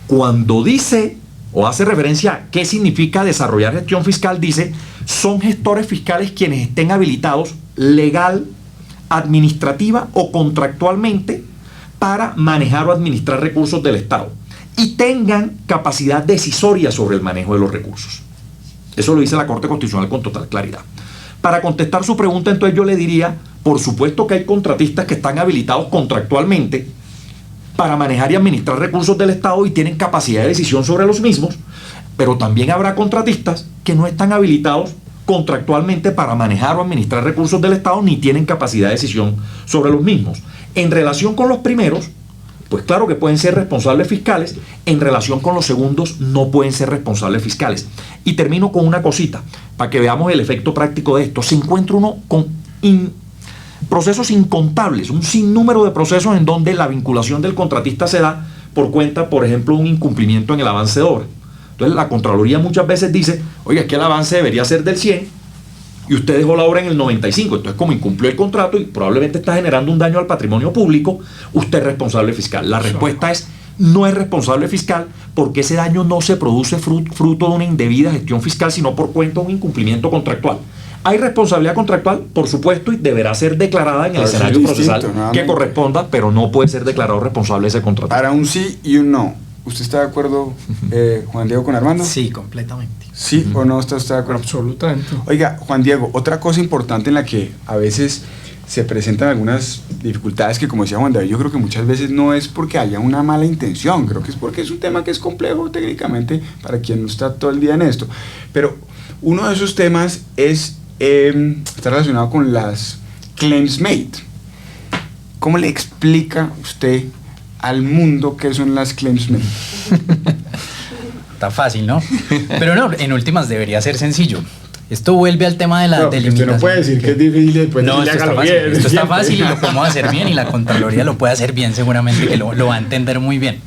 cuando dice o hace referencia a qué significa desarrollar gestión fiscal, dice, son gestores fiscales quienes estén habilitados legal, administrativa o contractualmente para manejar o administrar recursos del Estado y tengan capacidad decisoria sobre el manejo de los recursos. Eso lo dice la Corte Constitucional con total claridad. Para contestar su pregunta, entonces yo le diría, por supuesto que hay contratistas que están habilitados contractualmente para manejar y administrar recursos del Estado y tienen capacidad de decisión sobre los mismos, pero también habrá contratistas que no están habilitados contractualmente para manejar o administrar recursos del Estado ni tienen capacidad de decisión sobre los mismos. En relación con los primeros, pues claro que pueden ser responsables fiscales, en relación con los segundos no pueden ser responsables fiscales. Y termino con una cosita, para que veamos el efecto práctico de esto. Se encuentra uno con procesos incontables, un sinnúmero de procesos en donde la vinculación del contratista se da por cuenta, por ejemplo, un incumplimiento en el avance de obra. Entonces la Contraloría muchas veces dice, oiga, es que el avance debería ser del 100 y usted dejó la obra en el 95. Entonces, como incumplió el contrato y probablemente está generando un daño al patrimonio público, usted es responsable fiscal. La respuesta es, no es responsable fiscal porque ese daño no se produce fruto de una indebida gestión fiscal, sino por cuenta de un incumplimiento contractual. ¿Hay responsabilidad contractual? Por supuesto, y deberá ser declarada en el escenario procesal que corresponda, pero no puede ser declarado responsable ese contrato. Para un sí y un no. ¿Usted está de acuerdo, Juan Diego, con Armando? Sí, completamente. ¿Sí o no está usted de acuerdo? Absolutamente. Oiga, Juan Diego, otra cosa importante en la que a veces se presentan algunas dificultades que, como decía Juan David, yo creo que muchas veces no es porque haya una mala intención, creo que es porque es un tema que es complejo técnicamente para quien no está todo el día en esto. Pero uno de esos temas es está relacionado con las claims made. ¿Cómo le explica usted al mundo qué son las claims made? Está fácil, ¿no? Pero no, en últimas debería ser sencillo. Esto vuelve al tema de la delimitación. Usted no puede decir que es difícil después no, de esto está fácil, esto está fácil y lo podemos hacer bien y la Contraloría lo puede hacer bien, seguramente que lo va a entender muy bien.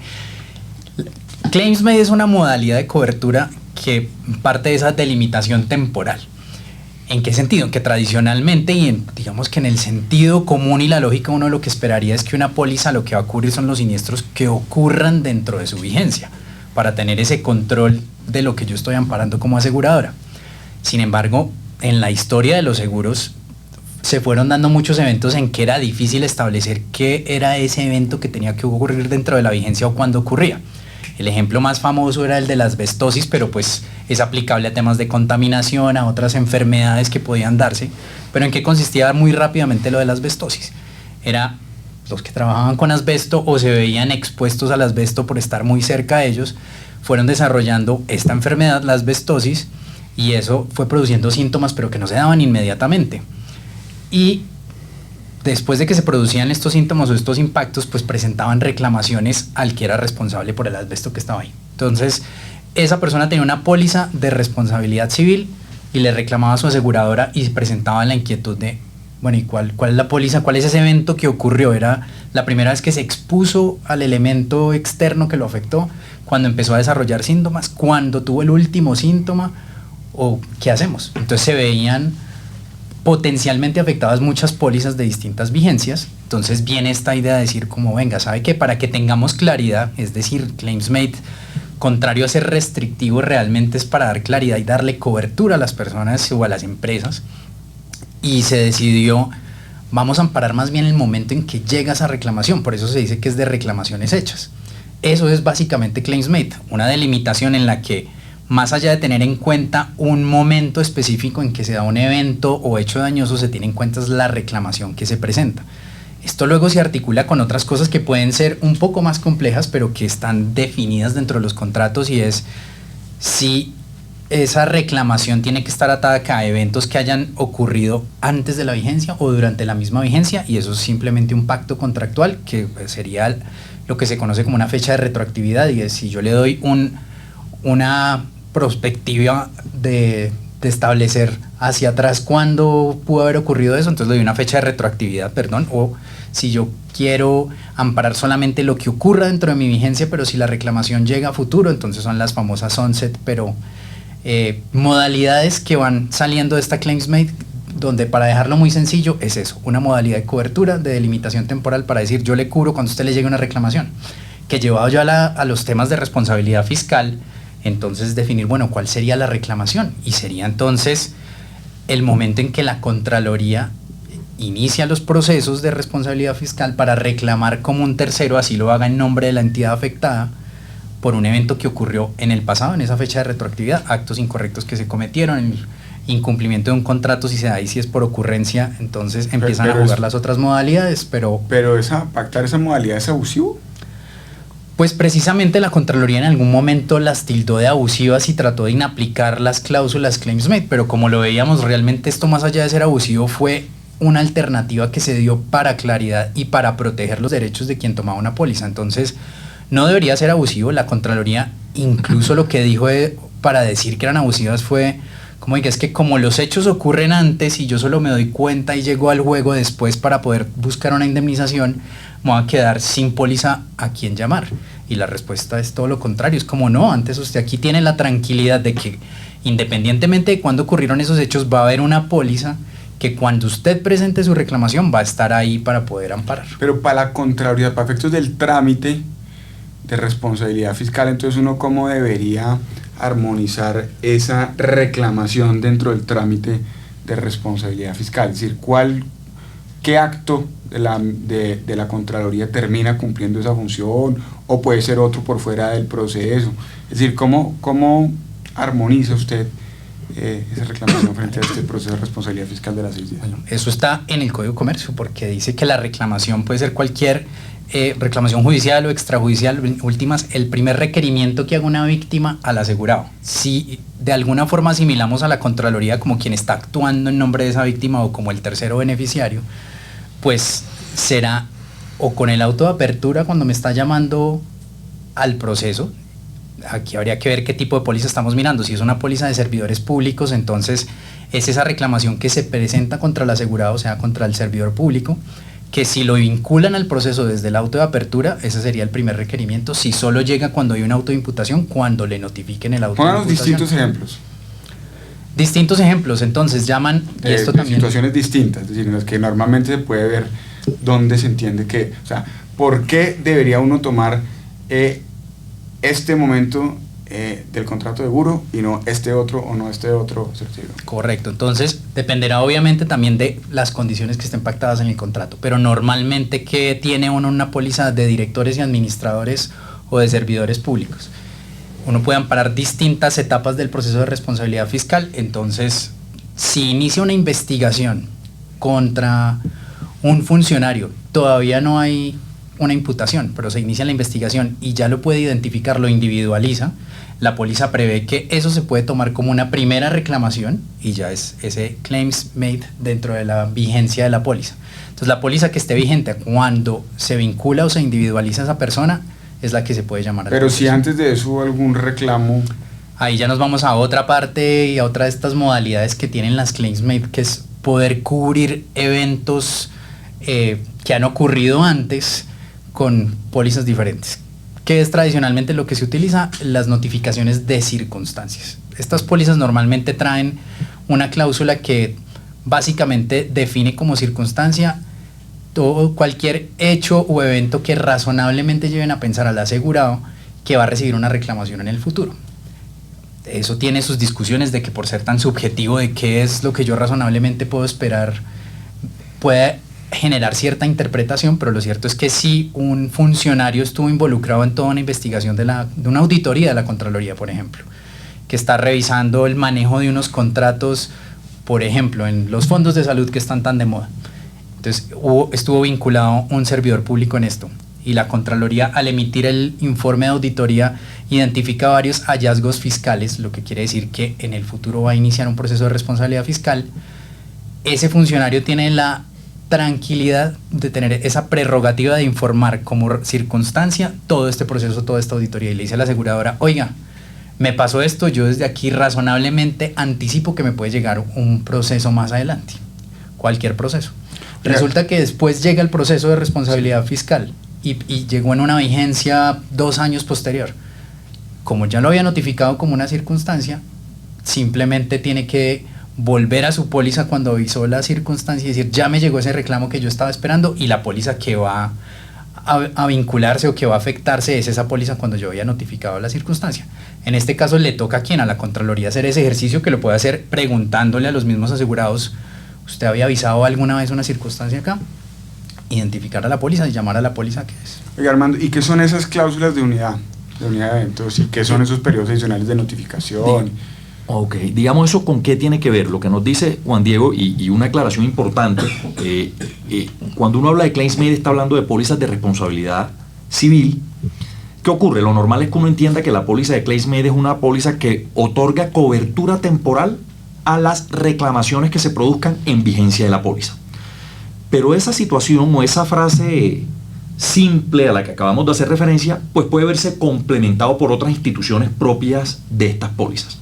Claims made es una modalidad de cobertura que parte de esa delimitación temporal. ¿En qué sentido? En que tradicionalmente y digamos que en el sentido común y la lógica uno lo que esperaría es que una póliza lo que va a cubrir son los siniestros que ocurran dentro de su vigencia para tener ese control de lo que yo estoy amparando como aseguradora. Sin embargo, en la historia de los seguros se fueron dando muchos eventos en que era difícil establecer qué era ese evento que tenía que ocurrir dentro de la vigencia o cuándo ocurría. El ejemplo más famoso era el de la asbestosis, pero pues es aplicable a temas de contaminación, a otras enfermedades que podían darse. Pero ¿en qué consistía muy rápidamente lo de la asbestosis? Era los que trabajaban con asbesto o se veían expuestos al asbesto por estar muy cerca de ellos, fueron desarrollando esta enfermedad, la asbestosis, y eso fue produciendo síntomas, pero que no se daban inmediatamente. Y después de que se producían estos síntomas o estos impactos, pues presentaban reclamaciones al que era responsable por el asbesto que estaba ahí. Entonces, esa persona tenía una póliza de responsabilidad civil y le reclamaba a su aseguradora y presentaba la inquietud de, bueno, ¿y cuál es la póliza? ¿Cuál es ese evento que ocurrió? ¿Era la primera vez que se expuso al elemento externo que lo afectó? ¿Cuando empezó a desarrollar síntomas? ¿Cuándo tuvo el último síntoma? ¿O qué hacemos? Entonces se veían potencialmente afectadas muchas pólizas de distintas vigencias. Entonces viene esta idea de decir como, venga, ¿sabe qué? Para que tengamos claridad, es decir, ClaimsMate, contrario a ser restrictivo, realmente es para dar claridad y darle cobertura a las personas o a las empresas. Y se decidió, vamos a amparar más bien el momento en que llega esa reclamación. Por eso se dice que es de reclamaciones hechas. Eso es básicamente ClaimsMate, una delimitación en la que, más allá de tener en cuenta un momento específico en que se da un evento o hecho dañoso, se tiene en cuenta la reclamación que se presenta. Esto luego se articula con otras cosas que pueden ser un poco más complejas, pero que están definidas dentro de los contratos, y es si esa reclamación tiene que estar atada a eventos que hayan ocurrido antes de la vigencia o durante la misma vigencia, y eso es simplemente un pacto contractual que sería lo que se conoce como una fecha de retroactividad, y es si yo le doy una perspectiva de establecer hacia atrás cuándo pudo haber ocurrido eso, entonces le doy una fecha de retroactividad, o si yo quiero amparar solamente lo que ocurra dentro de mi vigencia, pero si la reclamación llega a futuro, entonces son las famosas sunset, pero modalidades que van saliendo de esta ClaimsMate, donde, para dejarlo muy sencillo, es eso, una modalidad de cobertura, de delimitación temporal, para decir yo le cubro cuando a usted le llegue una reclamación, que llevado ya a los temas de responsabilidad fiscal, entonces definir, bueno, cuál sería la reclamación, y sería entonces el momento en que la Contraloría inicia los procesos de responsabilidad fiscal para reclamar como un tercero, así lo haga en nombre de la entidad afectada, por un evento que ocurrió en el pasado, en esa fecha de retroactividad, actos incorrectos que se cometieron, el incumplimiento de un contrato, si se da y si es por ocurrencia, entonces empiezan a jugar las otras modalidades, pero pactar esa modalidad es abusivo. Pues precisamente la Contraloría en algún momento las tildó de abusivas y trató de inaplicar las cláusulas ClaimsMate, pero como lo veíamos, realmente esto, más allá de ser abusivo, fue una alternativa que se dio para claridad y para proteger los derechos de quien tomaba una póliza. Entonces no debería ser abusivo. La Contraloría incluso lo que dijo para decir que eran abusivas fue como que es que como los hechos ocurren antes y yo solo me doy cuenta y llego al juego después para poder buscar una indemnización, me voy a quedar sin póliza a quién llamar. Y la respuesta es todo lo contrario, es como no, antes usted aquí tiene la tranquilidad de que independientemente de cuándo ocurrieron esos hechos, va a haber una póliza que cuando usted presente su reclamación va a estar ahí para poder amparar. Pero para la Contraloría, para efectos del trámite de responsabilidad fiscal, entonces uno cómo debería armonizar esa reclamación dentro del trámite de responsabilidad fiscal, es decir, qué acto de la Contraloría termina cumpliendo esa función, o puede ser otro por fuera del proceso, es decir, cómo armoniza usted esa reclamación frente a este proceso de responsabilidad fiscal de las 6 días. Bueno, eso está en el Código de Comercio, porque dice que la reclamación puede ser cualquier reclamación judicial o extrajudicial, últimas, el primer requerimiento que haga una víctima al asegurado. Si de alguna forma asimilamos a la Contraloría como quien está actuando en nombre de esa víctima o como el tercero beneficiario, pues será o con el auto de apertura cuando me está llamando al proceso. Aquí habría que ver qué tipo de póliza estamos mirando. Si es una póliza de servidores públicos, entonces es esa reclamación que se presenta contra el asegurado, o sea, contra el servidor público, que si lo vinculan al proceso desde el auto de apertura, ese sería el primer requerimiento. Si solo llega cuando hay un auto de imputación, cuando le notifiquen el auto de imputación. Distintos ejemplos. Distintos ejemplos, entonces llaman, y esto también, situaciones distintas, es decir, en las que normalmente se puede ver dónde se entiende que, o sea, ¿por qué debería uno tomar este momento del contrato de seguro y no este otro o no este otro certificado? Correcto, entonces dependerá obviamente también de las condiciones que estén pactadas en el contrato, pero normalmente, ¿qué tiene uno una póliza de directores y administradores o de servidores públicos? Uno puede amparar distintas etapas del proceso de responsabilidad fiscal. Entonces, si inicia una investigación contra un funcionario, todavía no hay una imputación, pero se inicia la investigación y ya lo puede identificar, lo individualiza, la póliza prevé que eso se puede tomar como una primera reclamación y ya es ese claims made dentro de la vigencia de la póliza. Entonces la póliza que esté vigente cuando se vincula o se individualiza a esa persona es la que se puede llamar. Pero si antes de eso hubo algún reclamo... Ahí ya nos vamos a otra parte y a otra de estas modalidades que tienen las claims made, que es poder cubrir eventos que han ocurrido antes con pólizas diferentes, que es tradicionalmente lo que se utiliza, las notificaciones de circunstancias. Estas pólizas normalmente traen una cláusula que básicamente define como circunstancia todo cualquier hecho o evento que razonablemente lleven a pensar al asegurado que va a recibir una reclamación en el futuro. Eso tiene sus discusiones de que por ser tan subjetivo de qué es lo que yo razonablemente puedo esperar, puede generar cierta interpretación, pero lo cierto es que si un funcionario estuvo involucrado en toda una investigación de una auditoría de la Contraloría, por ejemplo, que está revisando el manejo de unos contratos, por ejemplo, en los fondos de salud que están tan de moda. Entonces estuvo vinculado un servidor público en esto. Y la Contraloría, al emitir el informe de auditoría, identifica varios hallazgos fiscales, lo que quiere decir que en el futuro va a iniciar un proceso de responsabilidad fiscal. Ese funcionario tiene la tranquilidad de tener esa prerrogativa de informar como circunstancia todo este proceso, toda esta auditoría, y le dice a la aseguradora: oiga, me pasó esto, yo desde aquí razonablemente anticipo que me puede llegar un proceso más adelante, cualquier proceso. Resulta que después llega el proceso de responsabilidad fiscal y llegó en una vigencia 2 años posterior. Como ya lo había notificado como una circunstancia, simplemente tiene que volver a su póliza cuando avisó la circunstancia y decir: ya me llegó ese reclamo que yo estaba esperando, y la póliza que va a vincularse o que va a afectarse es esa póliza cuando yo había notificado la circunstancia. En este caso le toca a quien, a la Contraloría, hacer ese ejercicio, que lo puede hacer preguntándole a los mismos asegurados: ¿usted había avisado alguna vez una circunstancia acá? Identificar a la póliza y llamar a la póliza que es. Oiga, Armando, ¿y qué son esas cláusulas de unidad de eventos? ¿Y qué son esos periodos adicionales de notificación? Ok, digamos, eso con qué tiene que ver, lo que nos dice Juan Diego, y una aclaración importante. Cuando uno habla de claims made, está hablando de pólizas de responsabilidad civil. ¿Qué ocurre? Lo normal es que uno entienda que la póliza de claims made es una póliza que otorga cobertura temporal a las reclamaciones que se produzcan en vigencia de la póliza. Pero esa situación o esa frase simple a la que acabamos de hacer referencia, pues puede verse complementado por otras instituciones propias de estas pólizas.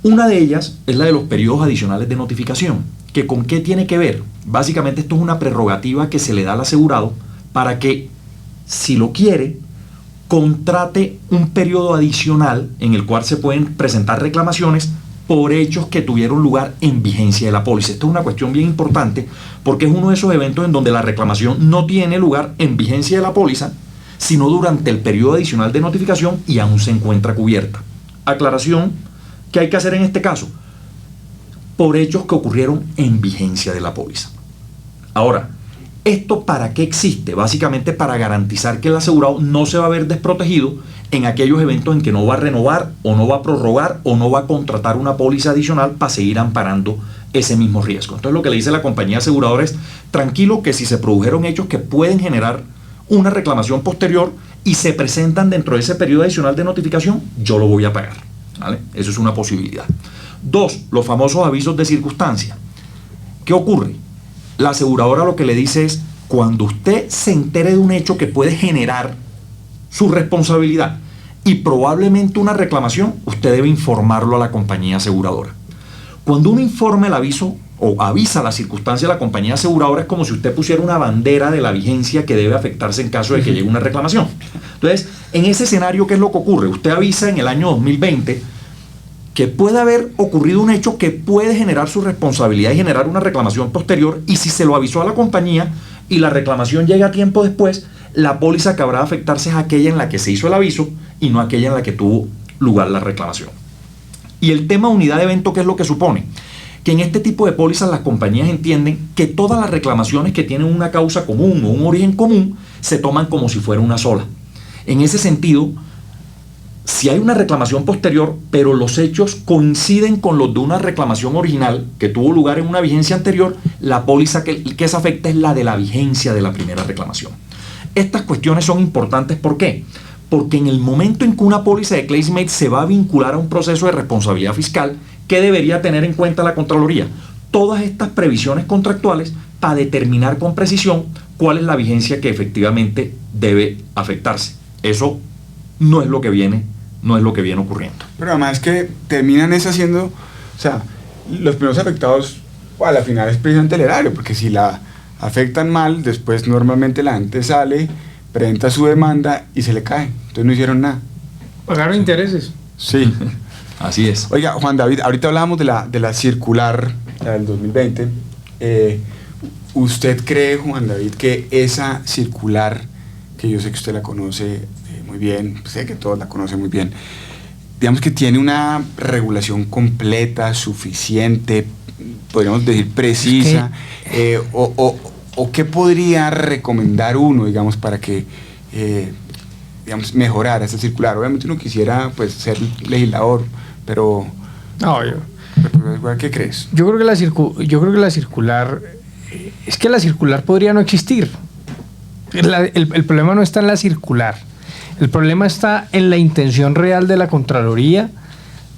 Una de ellas es la de los periodos adicionales de notificación, que ¿con qué tiene que ver? Básicamente esto es una prerrogativa que se le da al asegurado para que, si lo quiere, contrate un periodo adicional en el cual se pueden presentar reclamaciones por hechos que tuvieron lugar en vigencia de la póliza. Esto es una cuestión bien importante porque es uno de esos eventos en donde la reclamación no tiene lugar en vigencia de la póliza, sino durante el periodo adicional de notificación y aún se encuentra cubierta. Aclaración: ¿qué hay que hacer en este caso? Por hechos que ocurrieron en vigencia de la póliza. Ahora, ¿esto para qué existe? Básicamente para garantizar que el asegurado no se va a ver desprotegido en aquellos eventos en que no va a renovar o no va a prorrogar o no va a contratar una póliza adicional para seguir amparando ese mismo riesgo. Entonces lo que le dice la compañía aseguradora es: tranquilo, que si se produjeron hechos que pueden generar una reclamación posterior y se presentan dentro de ese periodo adicional de notificación, yo lo voy a pagar, ¿vale? Eso es una posibilidad. 2, los famosos avisos de circunstancia. ¿Qué ocurre? La aseguradora lo que le dice es: cuando usted se entere de un hecho que puede generar su responsabilidad y probablemente una reclamación, usted debe informarlo a la compañía aseguradora. Cuando uno informa el aviso o avisa la circunstancia a la compañía aseguradora, es como si usted pusiera una bandera de la vigencia que debe afectarse en caso de que llegue una reclamación. Entonces, en ese escenario, ¿qué es lo que ocurre? Usted avisa en el año 2020 que puede haber ocurrido un hecho que puede generar su responsabilidad y generar una reclamación posterior, y si se lo avisó a la compañía y la reclamación llega tiempo después, la póliza que habrá de afectarse es aquella en la que se hizo el aviso y no aquella en la que tuvo lugar la reclamación. Y el tema unidad de evento, ¿qué es lo que supone? Que en este tipo de pólizas las compañías entienden que todas las reclamaciones que tienen una causa común o un origen común se toman como si fuera una sola. En ese sentido, si hay una reclamación posterior, pero los hechos coinciden con los de una reclamación original que tuvo lugar en una vigencia anterior, la póliza que se afecta es la de la vigencia de la primera reclamación. Estas cuestiones son importantes, ¿por qué? Porque en el momento en que una póliza de Claimsmate se va a vincular a un proceso de responsabilidad fiscal, ¿qué debería tener en cuenta la Contraloría? Todas estas previsiones contractuales para determinar con precisión cuál es la vigencia que efectivamente debe afectarse. Eso no es lo que viene ocurriendo. Pero además que terminan es haciendo, o sea, los primeros afectados a la final es precisamente el erario, porque si la afectan mal, después normalmente la gente sale, presenta su demanda y se le cae. Entonces no hicieron nada. Pagaron intereses. Sí. Así es. Oiga, Juan David, ahorita hablábamos de la circular, la del 2020. ¿Usted cree, Juan David, que esa circular, que yo sé que usted la conoce muy bien, sé que todos la conocen muy bien, digamos que tiene una regulación completa, suficiente, podríamos decir precisa, o qué podría recomendar uno, digamos, para que digamos, mejorar esa circular? Obviamente uno quisiera pues ser legislador, pero No, ¿qué crees? yo creo que la circular, es que la circular podría no existir. El problema no está en la circular. El problema está en la intención real de la Contraloría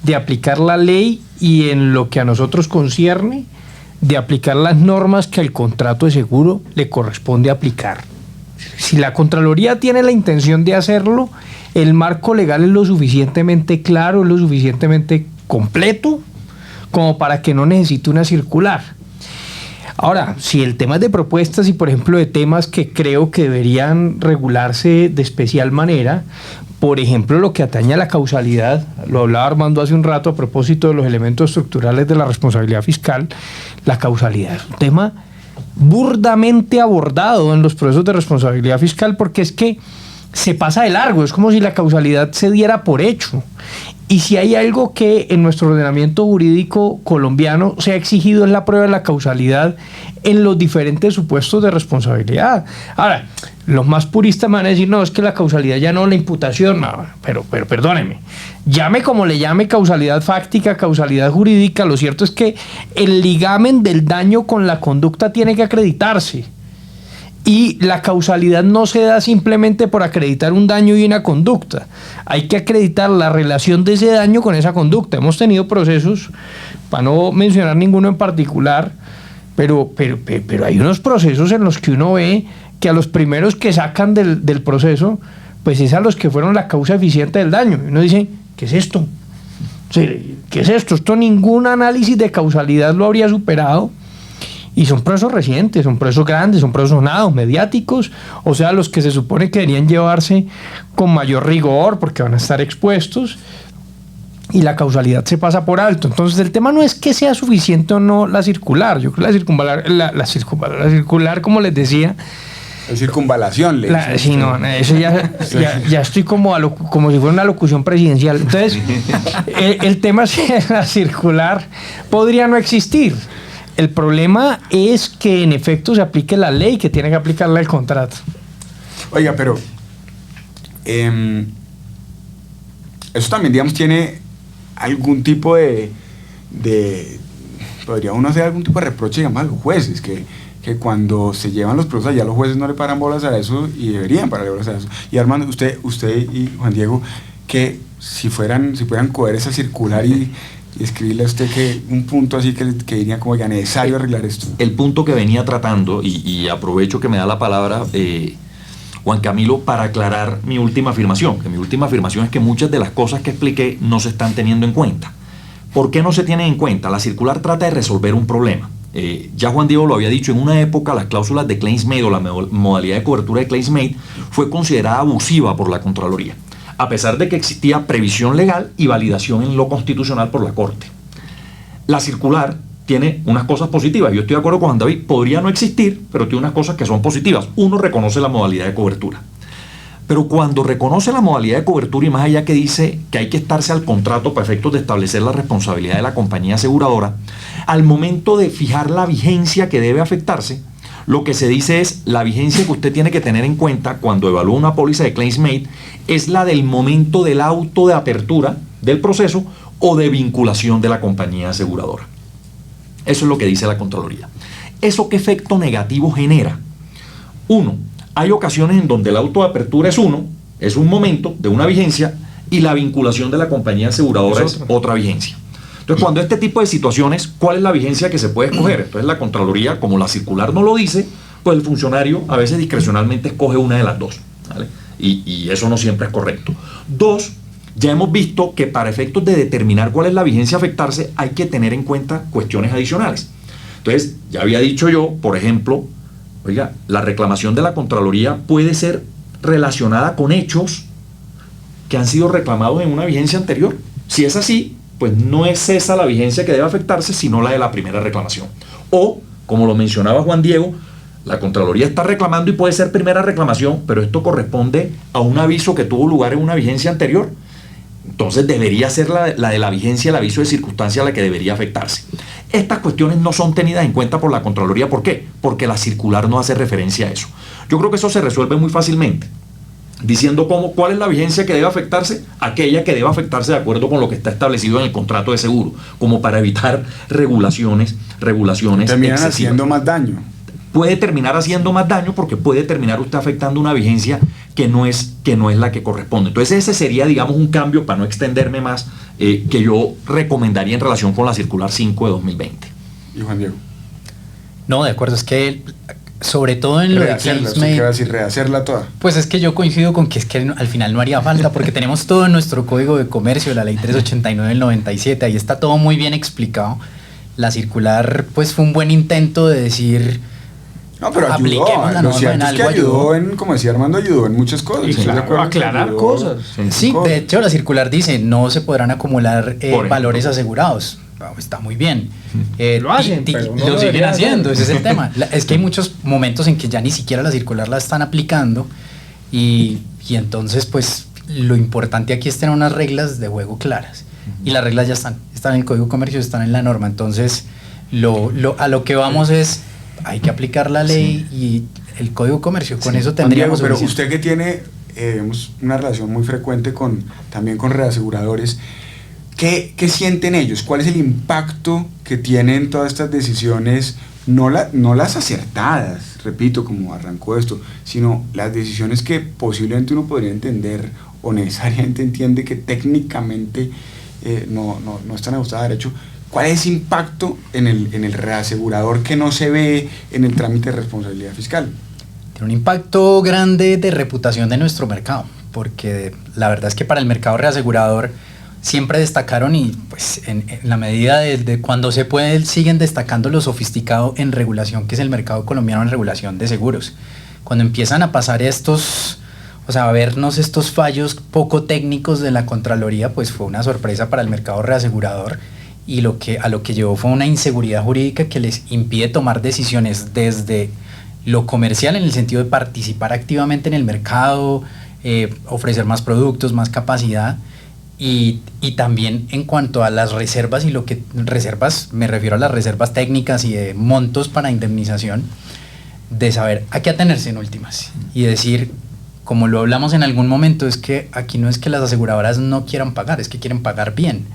de aplicar la ley y, en lo que a nosotros concierne, de aplicar las normas que al contrato de seguro le corresponde aplicar. Si la Contraloría tiene la intención de hacerlo, el marco legal es lo suficientemente claro, es lo suficientemente completo como para que no necesite una circular. Ahora, si el tema es de propuestas y, por ejemplo, de temas que creo que deberían regularse de especial manera, por ejemplo, lo que atañe a la causalidad, lo hablaba Armando hace un rato a propósito de los elementos estructurales de la responsabilidad fiscal, la causalidad es un tema burdamente abordado en los procesos de responsabilidad fiscal, porque es que se pasa de largo, es como si la causalidad se diera por hecho. Y si hay algo que en nuestro ordenamiento jurídico colombiano se ha exigido es la prueba de la causalidad en los diferentes supuestos de responsabilidad. Ahora, los más puristas me van a decir, no, es que la causalidad ya no, la imputación, no, pero perdóneme, llame como le llame, causalidad fáctica, causalidad jurídica, lo cierto es que el ligamen del daño con la conducta tiene que acreditarse. Y la causalidad no se da simplemente por acreditar un daño y una conducta. Hay que acreditar la relación de ese daño con esa conducta. Hemos tenido procesos, para no mencionar ninguno en particular, pero hay unos procesos en los que uno ve que a los primeros que sacan del proceso, pues es a los que fueron la causa eficiente del daño. Y uno dice, ¿qué es esto? ¿Qué es esto? Esto ningún análisis de causalidad lo habría superado. Y son procesos recientes, son procesos grandes, son procesos sonados, mediáticos, o sea, los que se supone que deberían llevarse con mayor rigor porque van a estar expuestos, y la causalidad se pasa por alto. Entonces el tema no es que sea suficiente o no la circular. Yo creo que la circular, como les decía, Es circunvalación, sí, no, eso ya estoy como si fuera una locución presidencial. Entonces, el tema es que la circular podría no existir. El problema es que en efecto se aplique la ley, que tiene que aplicarla el contrato. Oiga, pero eso también, digamos, tiene algún tipo de podría uno hacer algún tipo de reproche, digamos, a los jueces, que cuando se llevan los procesos allá, los jueces no le paran bolas a eso y deberían pararle bolas a eso. Y Armando, usted y Juan Diego, que si pudieran coger esa circular y escribirle a usted que un punto así que diría como ya necesario arreglar esto. El punto que venía tratando, y aprovecho que me da la palabra Juan Camilo para aclarar mi última afirmación, que mi última afirmación es que muchas de las cosas que expliqué no se están teniendo en cuenta. ¿Por qué no se tienen en cuenta? La circular trata de resolver un problema. Ya Juan Diego lo había dicho, en una época las cláusulas de Claimsmate o la modalidad de cobertura de Claimsmate fue considerada abusiva por la Contraloría, a pesar de que existía previsión legal y validación en lo constitucional por la Corte. La circular tiene unas cosas positivas. Yo estoy de acuerdo con Juan David, podría no existir, pero tiene unas cosas que son positivas. Uno, reconoce la modalidad de cobertura. Pero cuando reconoce la modalidad de cobertura y más allá que dice que hay que estarse al contrato para efectos de establecer la responsabilidad de la compañía aseguradora, al momento de fijar la vigencia que debe afectarse, lo que se dice es la vigencia que usted tiene que tener en cuenta cuando evalúa una póliza de Claimsmate es la del momento del auto de apertura del proceso o de vinculación de la compañía aseguradora. Eso es lo que dice la Contraloría. ¿Eso qué efecto negativo genera? Uno, hay ocasiones en donde el auto de apertura es un momento de una vigencia, y la vinculación de la compañía aseguradora es otra vigencia. Entonces, cuando este tipo de situaciones, ¿cuál es la vigencia que se puede escoger? Entonces, la Contraloría, como la circular no lo dice, pues el funcionario a veces discrecionalmente escoge una de las dos, ¿vale? Y eso no siempre es correcto. Dos, ya hemos visto que para efectos de determinar cuál es la vigencia a afectarse, hay que tener en cuenta cuestiones adicionales. Entonces, ya había dicho yo, por ejemplo, oiga, la reclamación de la Contraloría puede ser relacionada con hechos que han sido reclamados en una vigencia anterior. Si es así, pues no es esa la vigencia que debe afectarse, sino la de la primera reclamación. O, como lo mencionaba Juan Diego, la Contraloría está reclamando y puede ser primera reclamación, pero esto corresponde a un aviso que tuvo lugar en una vigencia anterior. Entonces debería ser la de la vigencia, el aviso de circunstancia, la que debería afectarse. Estas cuestiones no son tenidas en cuenta por la Contraloría. ¿Por qué? Porque la circular no hace referencia a eso. Yo creo que eso se resuelve muy fácilmente, diciendo cuál es la vigencia que debe afectarse, aquella que debe afectarse de acuerdo con lo que está establecido en el contrato de seguro, como para evitar regulaciones terminan excesivas. haciendo más daño. Puede terminar haciendo más daño porque puede terminar usted afectando una vigencia que no es la que corresponde. Entonces ese sería, digamos, un cambio, para no extenderme más, que yo recomendaría en relación con la circular 5 de 2020. ¿Y Juan Diego? No, de acuerdo, es que sobre todo en lo de Rehacerla, ¿usted qué va a decir? ¿Rehacerla toda? Pues es que yo coincido con que es que al final no haría falta, porque tenemos todo en nuestro Código de Comercio, la Ley 389 del 97, ahí está todo muy bien explicado. La circular, pues, fue un buen intento de decir... No, pero ayudó. Apliquemos la Lo norma cierto en es que algo, ayudó en, como decía Armando, ayudó en muchas cosas. Y Estoy de claro, acuerdo en que aclarar ayudó cosas. en Sí, cosas. de hecho la circular dice no se podrán acumular ejemplo. valores asegurados. Está muy bien. Lo hacen, pero no lo lo siguen deberían haciendo, hacer. ese es el tema. Es que hay muchos momentos en que ya ni siquiera la circular la están aplicando y entonces pues lo importante aquí es tener unas reglas de juego claras. Y las reglas ya están en el Código de Comercio, están en la norma. Entonces a lo que vamos es, hay que aplicar la ley y el Código de Comercio. Con eso tendríamos... Juan Diego, pero suficiente. usted que tiene una relación muy frecuente también con reaseguradores, ¿qué sienten ellos? ¿Cuál es el impacto que tienen todas estas decisiones? No las acertadas, repito, como arrancó esto, sino las decisiones que posiblemente uno podría entender o necesariamente entiende que técnicamente no están ajustadas a derecho. ¿Cuál es ese impacto en el reasegurador que no se ve en el trámite de responsabilidad fiscal? Tiene un impacto grande de reputación de nuestro mercado, porque la verdad es que para el mercado reasegurador siempre destacaron y pues en la medida de cuando se puede siguen destacando lo sofisticado en regulación que es el mercado colombiano en regulación de seguros. Cuando empiezan a pasar a vernos estos fallos poco técnicos de la Contraloría, pues fue una sorpresa para el mercado reasegurador y a lo que llevó fue una inseguridad jurídica que les impide tomar decisiones desde lo comercial en el sentido de participar activamente en el mercado, ofrecer más productos, más capacidad y también en cuanto a las reservas reservas, me refiero a las reservas técnicas y de montos para indemnización, de saber a qué atenerse en últimas y decir, como lo hablamos en algún momento, es que aquí no es que las aseguradoras no quieran pagar, es que quieren pagar bien.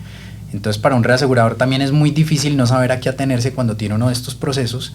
Entonces para un reasegurador también es muy difícil no saber a qué atenerse cuando tiene uno de estos procesos,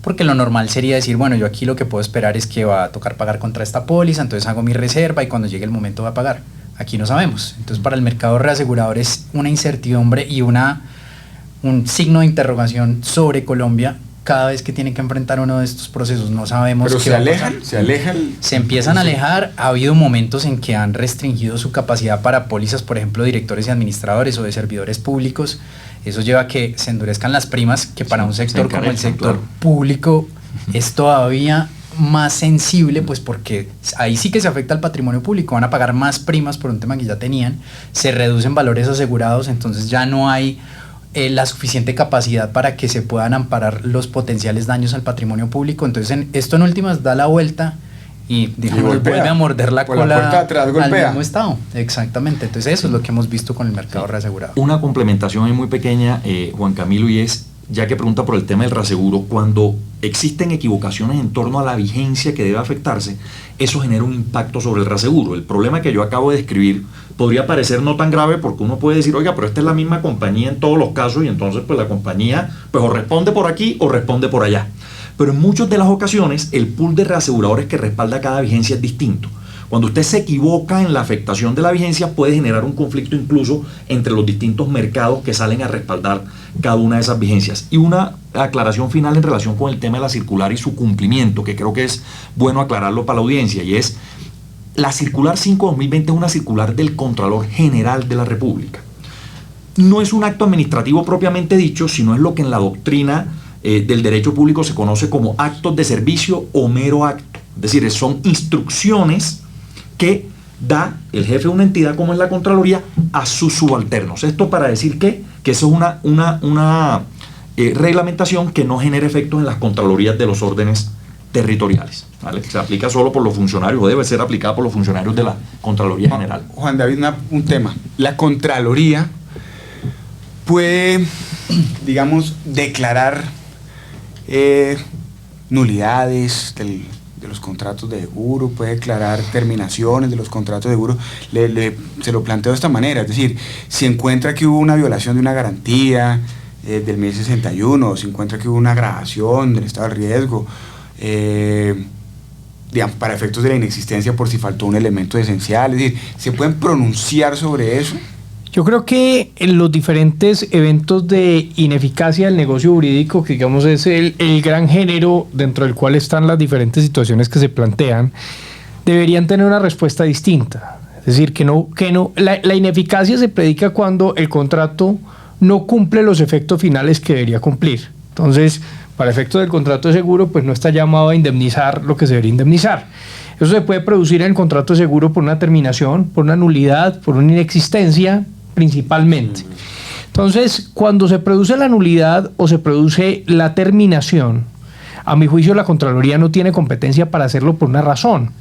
porque lo normal sería decir, bueno, yo aquí lo que puedo esperar es que va a tocar pagar contra esta póliza, entonces hago mi reserva y cuando llegue el momento va a pagar. Aquí no sabemos. Entonces para el mercado reasegurador es una incertidumbre y un signo de interrogación sobre Colombia cada vez que tiene que enfrentar uno de estos procesos. No sabemos pero qué va a pasar. se alejan. Se empiezan a alejar. Ha habido momentos en que han restringido su capacidad para pólizas, por ejemplo, directores y administradores o de servidores públicos. Eso lleva a que se endurezcan las primas, que para un sector como el sector público es todavía más sensible, pues porque ahí sí que se afecta al patrimonio público, van a pagar más primas por un tema que ya tenían, se reducen valores asegurados, entonces ya no hay la suficiente capacidad para que se puedan amparar los potenciales daños al patrimonio público. Entonces esto en últimas da la vuelta y digamos, vuelve a morder la cola puerta de atrás, al mismo estado. Exactamente, entonces eso es lo que hemos visto con el mercado reasegurado. Una complementación ahí muy pequeña, Juan Camilo, y es, ya que pregunta por el tema del reaseguro, cuando existen equivocaciones en torno a la vigencia que debe afectarse, eso genera un impacto sobre el reaseguro. El problema que yo acabo de describir podría parecer no tan grave porque uno puede decir, oiga, pero esta es la misma compañía en todos los casos y entonces pues la compañía pues o responde por aquí o responde por allá. pero en muchas de las ocasiones el pool de reaseguradores que respalda cada vigencia es distinto. Cuando usted se equivoca en la afectación de la vigencia, puede generar un conflicto incluso entre los distintos mercados que salen a respaldar cada una de esas vigencias. Y una aclaración final en relación con el tema de la circular y su cumplimiento, que creo que es bueno aclararlo para la audiencia, y es: la circular 5/2020 es una circular del Contralor General de la República. No es un acto administrativo propiamente dicho, sino es lo que en la doctrina del derecho público se conoce como actos de servicio o mero acto. Es decir, son instrucciones que da el jefe de una entidad como es la Contraloría a sus subalternos. Esto para decir que eso es una reglamentación que no genera efectos en las Contralorías de los órdenes territoriales, ¿vale? Se aplica solo por los funcionarios, o debe ser aplicada por los funcionarios de la Contraloría General. Juan David, un tema. La Contraloría puede, digamos, declarar nulidades de los contratos de seguro, puede declarar terminaciones de los contratos de seguro. Se lo planteo de esta manera, es decir, si encuentra que hubo una violación de una garantía del mes 61, o si encuentra que hubo una agravación del estado de riesgo, digamos, para efectos de la inexistencia por si faltó un elemento esencial, es decir, ¿se pueden pronunciar sobre eso? Yo creo que en los diferentes eventos de ineficacia del negocio jurídico, que digamos es el gran género dentro del cual están las diferentes situaciones que se plantean, deberían tener una respuesta distinta. Es decir, la ineficacia se predica cuando el contrato no cumple los efectos finales que debería cumplir. Entonces, para efectos del contrato de seguro, pues no está llamado a indemnizar lo que se debería indemnizar. Eso se puede producir en el contrato de seguro por una terminación, por una nulidad, por una inexistencia, principalmente. Entonces, cuando se produce la nulidad o se produce la terminación, a mi juicio la Contraloría no tiene competencia para hacerlo por una razón.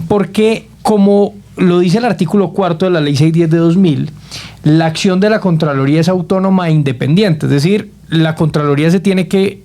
Porque, como lo dice el artículo 4 de la Ley 610 de 2000, la acción de la Contraloría es autónoma e independiente. Es decir, la Contraloría se tiene que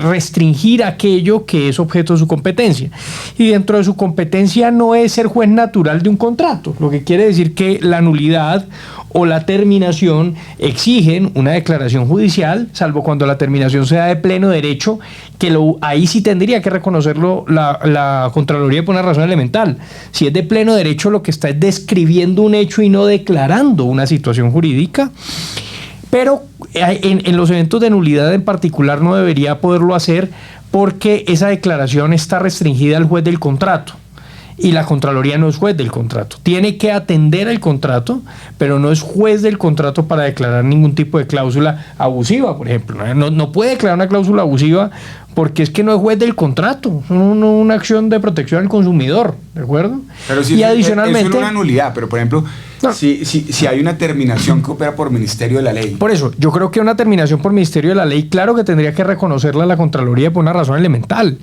restringir aquello que es objeto de su competencia, y dentro de su competencia no es ser juez natural de un contrato, lo que quiere decir que la nulidad o la terminación exigen una declaración judicial, salvo cuando la terminación sea de pleno derecho, que ahí sí tendría que reconocerlo la Contraloría por una razón elemental. Si es de pleno derecho, lo que está es describiendo un hecho y no declarando una situación jurídica. Pero en los eventos de nulidad en particular no debería poderlo hacer, porque esa declaración está restringida al juez del contrato. Y la Contraloría no es juez del contrato. Tiene que atender al contrato, pero no es juez del contrato para declarar ningún tipo de cláusula abusiva, por ejemplo. No puede declarar una cláusula abusiva porque es que no es juez del contrato. Es una acción de protección al consumidor, ¿de acuerdo? Pero si y adicionalmente, es una nulidad, pero por ejemplo, no. Si hay una terminación que opera por Ministerio de la Ley. Por eso, yo creo que una terminación por Ministerio de la Ley, claro que tendría que reconocerla la Contraloría por una razón elemental.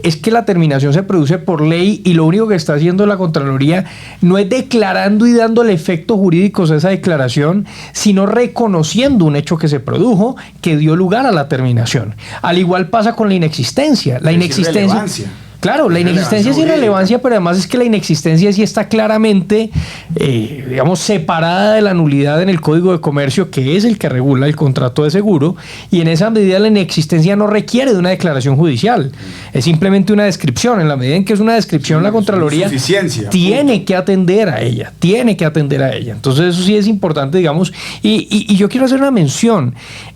Es que la terminación se produce por ley, y lo único que está haciendo la Contraloría no es declarando y dándole efectos jurídicos a esa declaración, sino reconociendo un hecho que se produjo que dio lugar a la terminación. Al igual pasa con la inexistencia. La inexistencia. Claro, la inexistencia es irrelevancia, pero además es que la inexistencia sí está claramente, digamos, separada de la nulidad en el Código de Comercio, que es el que regula el contrato de seguro, y en esa medida la inexistencia no requiere de una declaración judicial, es simplemente una descripción. En la medida en que es una descripción, la Contraloría tiene que atender a ella, Entonces eso sí es importante, digamos, y yo quiero hacer una mención.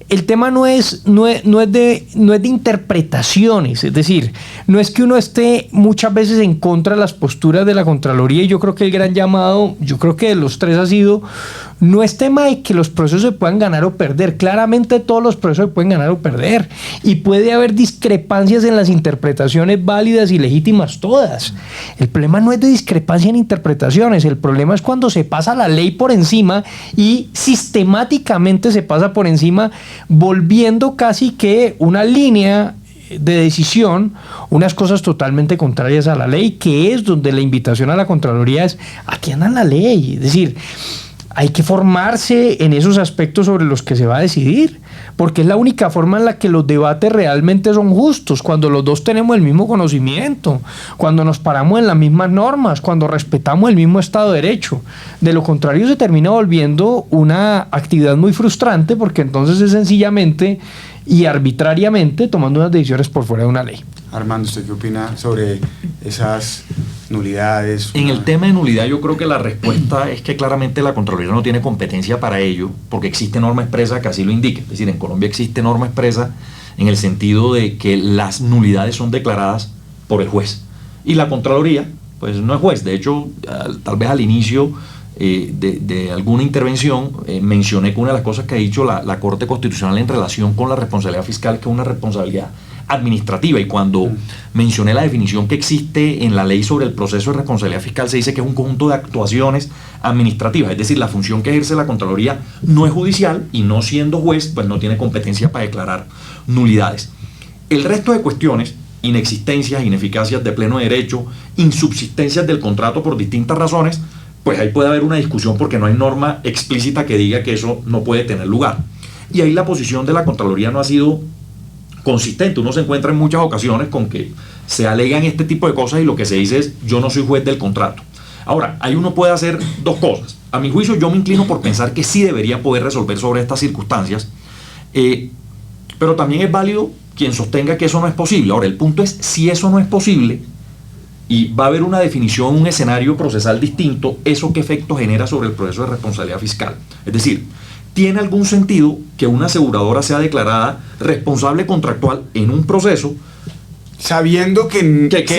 El tema no es de interpretaciones, es decir, no es que uno esté muchas veces en contra de las posturas de la Contraloría, y yo creo que el gran llamado, yo creo que de los tres ha sido, no es tema de que los procesos se puedan ganar o perder. Claramente todos los procesos se pueden ganar o perder, y puede haber discrepancias en las interpretaciones válidas y legítimas todas. El problema no es de discrepancia en interpretaciones, el problema es cuando se pasa la ley por encima, y sistemáticamente se pasa por encima, volviendo casi que una línea de decisión unas cosas totalmente contrarias a la ley, que es donde la invitación a la Contraloría es: atiendan la ley. Es decir, hay que formarse en esos aspectos sobre los que se va a decidir, porque es la única forma en la que los debates realmente son justos, cuando los dos tenemos el mismo conocimiento, cuando nos paramos en las mismas normas, cuando respetamos el mismo Estado de Derecho. De lo contrario se termina volviendo una actividad muy frustrante, porque entonces es sencillamente y arbitrariamente tomando unas decisiones por fuera de una ley. Armando, ¿usted qué opina sobre esas nulidades? En el tema de nulidad yo creo que la respuesta es que claramente la Contraloría no tiene competencia para ello, porque existe norma expresa que así lo indica. Es decir, en Colombia existe norma expresa en el sentido de que las nulidades son declaradas por el juez. Y la Contraloría, pues no es juez. De hecho, tal vez al inicio de alguna intervención mencioné que una de las cosas que ha dicho la Corte Constitucional en relación con la responsabilidad fiscal es que es una responsabilidad administrativa, y cuando mencioné la definición que existe en la ley sobre el proceso de responsabilidad fiscal, se dice que es un conjunto de actuaciones administrativas, es decir, la función que ejerce la Contraloría no es judicial, y no siendo juez, pues no tiene competencia para declarar nulidades. El resto de cuestiones, inexistencias, ineficacias de pleno derecho, insubsistencias del contrato por distintas razones, pues ahí puede haber una discusión porque no hay norma explícita que diga que eso no puede tener lugar. Y ahí la posición de la Contraloría no ha sido consistente. Uno se encuentra en muchas ocasiones con que se alegan este tipo de cosas y lo que se dice es: yo no soy juez del contrato. Ahora, ahí uno puede hacer dos cosas. A mi juicio, yo me inclino por pensar que sí debería poder resolver sobre estas circunstancias, pero también es válido quien sostenga que eso no es posible. Ahora, el punto es, si eso no es posible y va a haber una definición, un escenario procesal distinto, ¿eso qué efecto genera sobre el proceso de responsabilidad fiscal? Es decir, ¿tiene algún sentido que una aseguradora sea declarada responsable contractual en un proceso sabiendo que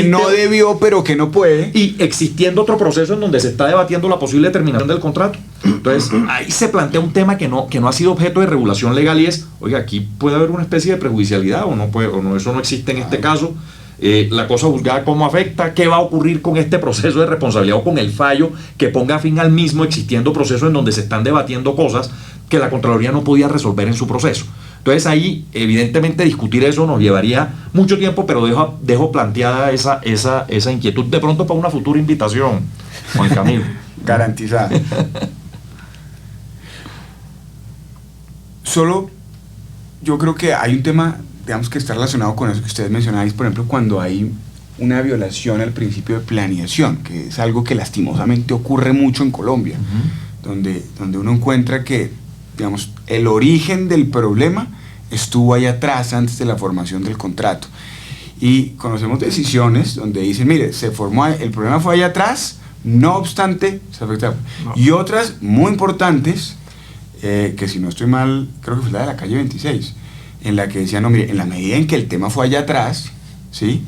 no debió, pero que no puede, y existiendo otro proceso en donde se está debatiendo la posible terminación del contrato? Entonces, ahí se plantea un tema que no ha sido objeto de regulación legal, y es, oiga, aquí puede haber una especie de prejudicialidad o no puede, o no, eso no existe en este caso. La cosa juzgada, cómo afecta, qué va a ocurrir con este proceso de responsabilidad o con el fallo que ponga fin al mismo, existiendo procesos en donde se están debatiendo cosas que la Contraloría no podía resolver en su proceso. Entonces ahí, evidentemente, discutir eso nos llevaría mucho tiempo, pero dejo planteada esa inquietud de pronto para una futura invitación, Juan Camilo. Garantizada. Solo yo creo que hay un tema, digamos, que está relacionado con eso que ustedes mencionáis, por ejemplo, cuando hay una violación al principio de planeación, que es algo que lastimosamente ocurre mucho en Colombia, donde uno encuentra que, digamos, el origen del problema estuvo ahí atrás, antes de la formación del contrato. Y conocemos decisiones donde dicen, mire, el problema fue allá atrás, no obstante, se afectaba. No. Y otras muy importantes, que si no estoy mal, creo que fue la de la calle 26, en la que decían, no, mire, en la medida en que el tema fue allá atrás, ¿sí?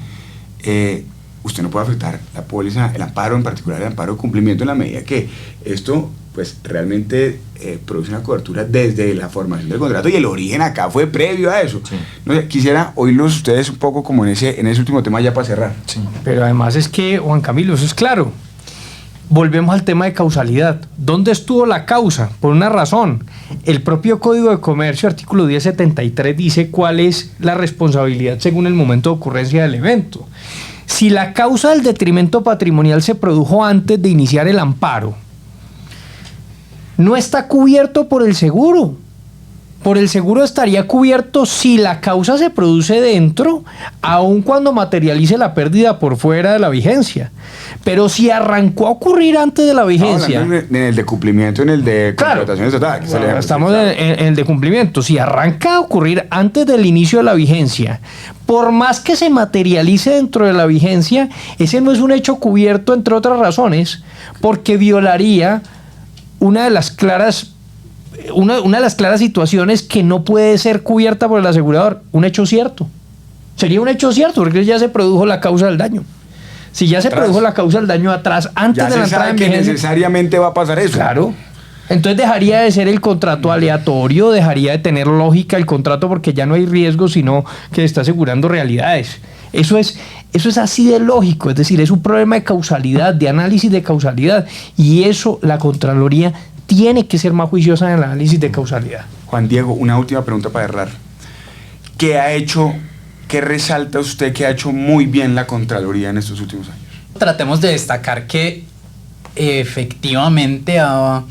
Usted no puede afectar la póliza, el amparo, en particular el amparo de cumplimiento, en la medida que esto, pues, realmente produce una cobertura desde la formación del contrato, y el origen acá fue previo a eso. Sí. No sé, quisiera oírlos ustedes un poco como en ese último tema, ya para cerrar. Sí. Pero además es que, Juan Camilo, eso es claro. Volvemos al tema de causalidad. ¿Dónde estuvo la causa? Por una razón. El propio Código de Comercio, artículo 1073, dice cuál es la responsabilidad según el momento de ocurrencia del evento. Si la causa del detrimento patrimonial se produjo antes de iniciar el amparo, no está cubierto por el seguro. Por el seguro estaría cubierto si la causa se produce dentro, aun cuando materialice la pérdida por fuera de la vigencia. Pero si arrancó a ocurrir antes de la vigencia... En el de cumplimiento, en el de contratación estatal. Claro, estamos en el de cumplimiento. Si arranca a ocurrir antes del inicio de la vigencia, por más que se materialice dentro de la vigencia, ese no es un hecho cubierto, entre otras razones, porque violaría una de las claras situaciones que no puede ser cubierta por el asegurador, un hecho cierto. Sería un hecho cierto, porque ya se produjo la causa del daño. Si ya se produjo la causa del daño atrás, antes de la entrada en vigencia, necesariamente va a pasar eso. Claro. Entonces dejaría de ser el contrato aleatorio, dejaría de tener lógica el contrato, porque ya no hay riesgo, sino que está asegurando realidades. Eso es así de lógico, es decir, es un problema de causalidad, de análisis de causalidad, y eso la Contraloría tiene que ser más juiciosa en el análisis de causalidad. Juan Diego, una última pregunta para cerrar. ¿Qué resalta usted que ha hecho muy bien la Contraloría en estos últimos años? Tratemos de destacar que efectivamente ha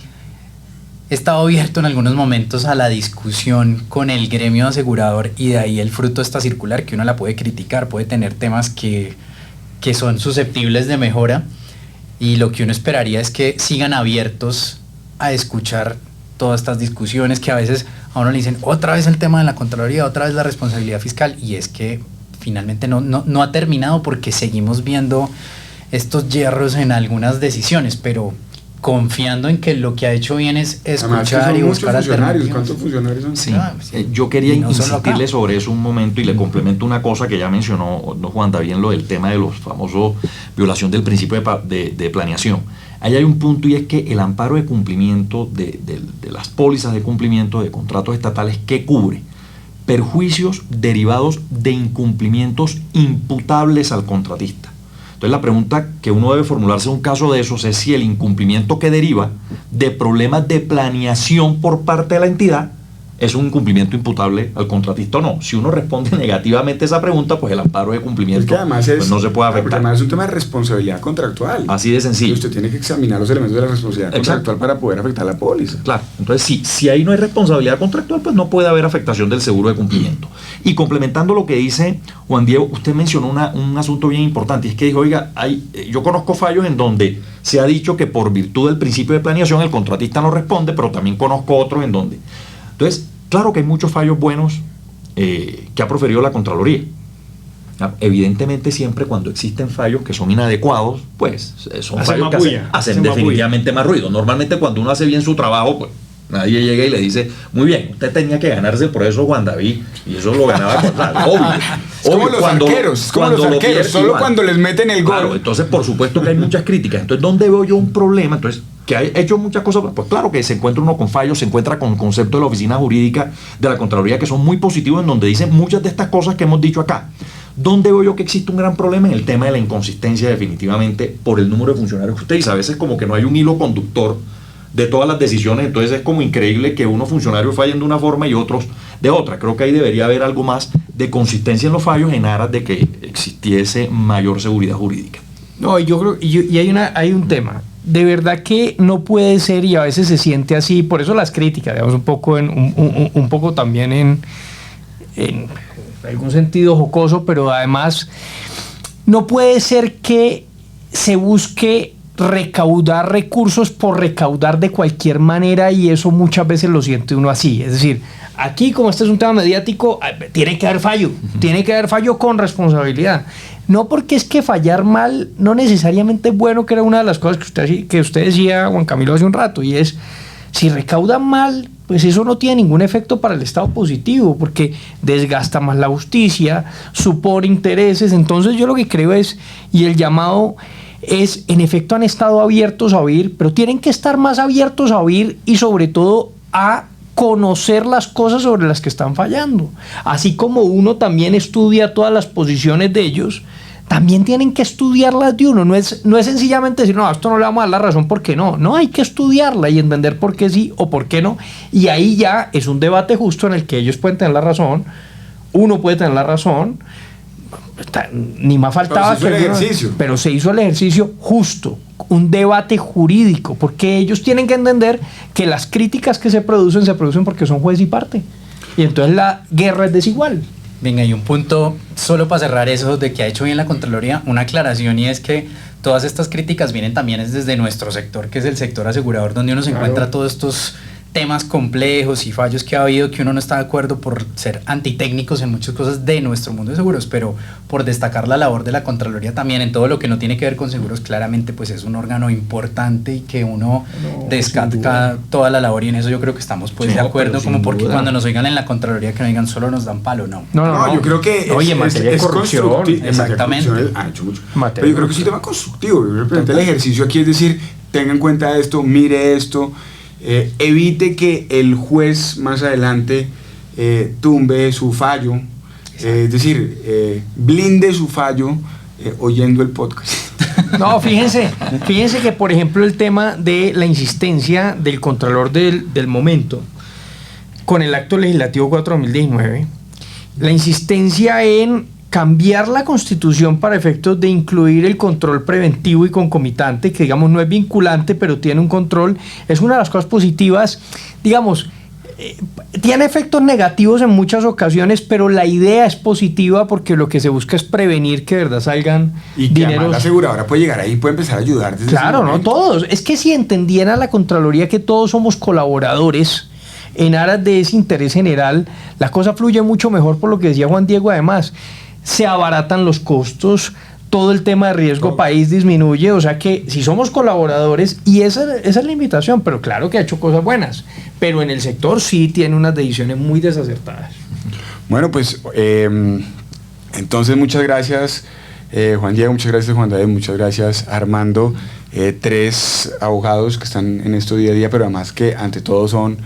he estado abierto en algunos momentos a la discusión con el gremio asegurador y de ahí el fruto está circular, que uno la puede criticar, puede tener temas que son susceptibles de mejora, y lo que uno esperaría es que sigan abiertos a escuchar todas estas discusiones que a veces a uno le dicen otra vez el tema de la Contraloría, otra vez la responsabilidad fiscal, y es que finalmente no ha terminado porque seguimos viendo estos hierros en algunas decisiones, pero confiando en que lo que ha hecho bien es escuchar y buscar alternativas. ¿Cuántos funcionarios son? Sí. Yo quería no insistirle sobre eso un momento y le complemento una cosa que ya mencionó Juan David, lo del tema de los famosos violación del principio de planeación. Ahí hay un punto, y es que el amparo de cumplimiento de las pólizas de cumplimiento de contratos estatales, que cubre perjuicios derivados de incumplimientos imputables al contratista. Entonces la pregunta que uno debe formularse en un caso de esos es si el incumplimiento que deriva de problemas de planeación por parte de la entidad es un incumplimiento imputable al contratista o no. Si uno responde negativamente a esa pregunta, pues el amparo de cumplimiento que además pues no se puede afectar. Además es un tema de responsabilidad contractual. Así de sencillo. Y usted tiene que examinar los elementos de la responsabilidad contractual para poder afectar la póliza. Claro. Entonces, si ahí no hay responsabilidad contractual, pues no puede haber afectación del seguro de cumplimiento. Y complementando lo que dice Juan Diego, usted mencionó un asunto bien importante, y es que dijo, oiga, yo conozco fallos en donde se ha dicho que por virtud del principio de planeación el contratista no responde, pero también conozco otros en donde... Entonces, claro que hay muchos fallos buenos que ha proferido la Contraloría. Evidentemente, siempre cuando existen fallos que son inadecuados, pues son fallos que hacen definitivamente más ruido. Normalmente cuando uno hace bien su trabajo, pues nadie llega y le dice, muy bien, usted tenía que ganarse el proceso, Juan David, y eso lo ganaba obvio. Es como los arqueros, solo cuando les meten el gol. Claro, entonces por supuesto que hay muchas críticas. Entonces, ¿dónde veo yo un problema? Entonces, que ha hecho muchas cosas, pues claro que se encuentra uno con fallos, se encuentra con conceptos de la oficina jurídica de la Contraloría que son muy positivos, en donde dicen muchas de estas cosas que hemos dicho acá. ¿Dónde veo yo que existe un gran problema? En el tema de la inconsistencia, definitivamente, por el número de funcionarios que usted dice. A veces como que no hay un hilo conductor de todas las decisiones, entonces es como increíble que unos funcionarios fallen de una forma y otros de otra. Creo que ahí debería haber algo más de consistencia en los fallos en aras de que existiese mayor seguridad jurídica. No, yo creo, y hay un tema. De verdad que no puede ser, y a veces se siente así, por eso las críticas, digamos, un poco también en algún sentido jocoso, pero además no puede ser que se busque recaudar recursos por recaudar de cualquier manera, y eso muchas veces lo siente uno así. Es decir, aquí, como este es un tema mediático, tiene que haber fallo con responsabilidad. No, porque es que fallar mal no necesariamente es bueno, que era una de las cosas que usted decía, Juan Camilo, hace un rato, y es, si recaudan mal, pues eso no tiene ningún efecto para el Estado positivo, porque desgasta más la justicia, supone intereses. Entonces yo lo que creo es, y el llamado es, en efecto han estado abiertos a oír, pero tienen que estar más abiertos a oír y sobre todo a conocer las cosas sobre las que están fallando. Así como uno también estudia todas las posiciones de ellos, también tienen que estudiarlas de uno. No es sencillamente decir, no, a esto no le vamos a dar la razón porque no. No, hay que estudiarla y entender por qué sí o por qué no. Y ahí ya es un debate justo en el que ellos pueden tener la razón, uno puede tener la razón. Ni más faltaba pero se hizo el ejercicio justo, un debate jurídico, porque ellos tienen que entender que las críticas que se producen porque son juez y parte, y entonces la guerra es desigual. Venga, y un punto solo para cerrar eso de que ha hecho bien la Contraloría, una aclaración, y es que todas estas críticas vienen también desde nuestro sector, que es el sector asegurador, donde uno se encuentra todos estos temas complejos y fallos que ha habido, que uno no está de acuerdo por ser antitécnicos en muchas cosas de nuestro mundo de seguros, pero por destacar la labor de la Contraloría también en todo lo que no tiene que ver con seguros, claramente pues es un órgano importante y que uno destaca toda la labor, y en eso yo creo que estamos pues de acuerdo, como porque cuando nos oigan en la Contraloría que no digan solo nos dan palo, no, yo creo que es constructivo. Exactamente. Pero yo creo que es un tema constructivo. El ejercicio aquí es decir, tenga en cuenta esto, mire esto, evite que el juez más adelante tumbe su fallo, es decir, blinde su fallo oyendo el podcast. No, fíjense que por ejemplo el tema de la insistencia del Contralor del momento con el acto legislativo 4/2019, la insistencia en cambiar la Constitución para efectos de incluir el control preventivo y concomitante, que digamos no es vinculante, pero tiene un control, es una de las cosas positivas, digamos, tiene efectos negativos en muchas ocasiones, pero la idea es positiva porque lo que se busca es prevenir que de verdad salgan y que dineros. además la aseguradora puede llegar ahí y puede empezar a ayudar desde Claro, ese no momento. todos. Es que si entendiera la Contraloría que todos somos colaboradores en aras de ese interés general, la cosa fluye mucho mejor, por lo que decía Juan Diego. Además, se abaratan los costos, todo el tema de riesgo país disminuye, o sea que si somos colaboradores, y esa es la invitación, pero claro que ha hecho cosas buenas, pero en el sector sí tiene unas decisiones muy desacertadas. Bueno, pues entonces muchas gracias Juan Diego, muchas gracias Juan David, muchas gracias Armando, 3 abogados que están en esto día a día, pero además que ante todo son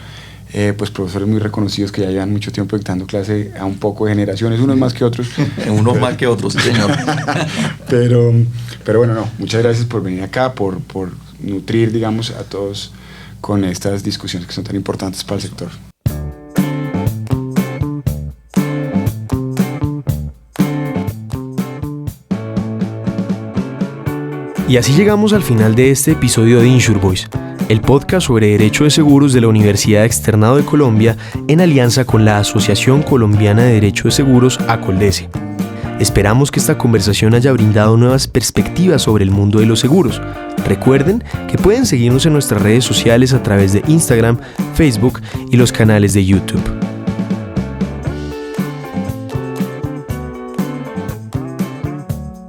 pues profesores muy reconocidos que ya llevan mucho tiempo dictando clase a un poco de generaciones, unos más que otros. Unos más que otros, sí, señor. pero bueno, no, muchas gracias por venir acá, por nutrir, digamos, a todos con estas discusiones que son tan importantes para el sector. Y así llegamos al final de este episodio de Insure Voice, el podcast sobre derecho de seguros de la Universidad Externado de Colombia en alianza con la Asociación Colombiana de Derecho de Seguros, ACOLDESE. Esperamos que esta conversación haya brindado nuevas perspectivas sobre el mundo de los seguros. Recuerden que pueden seguirnos en nuestras redes sociales a través de Instagram, Facebook y los canales de YouTube.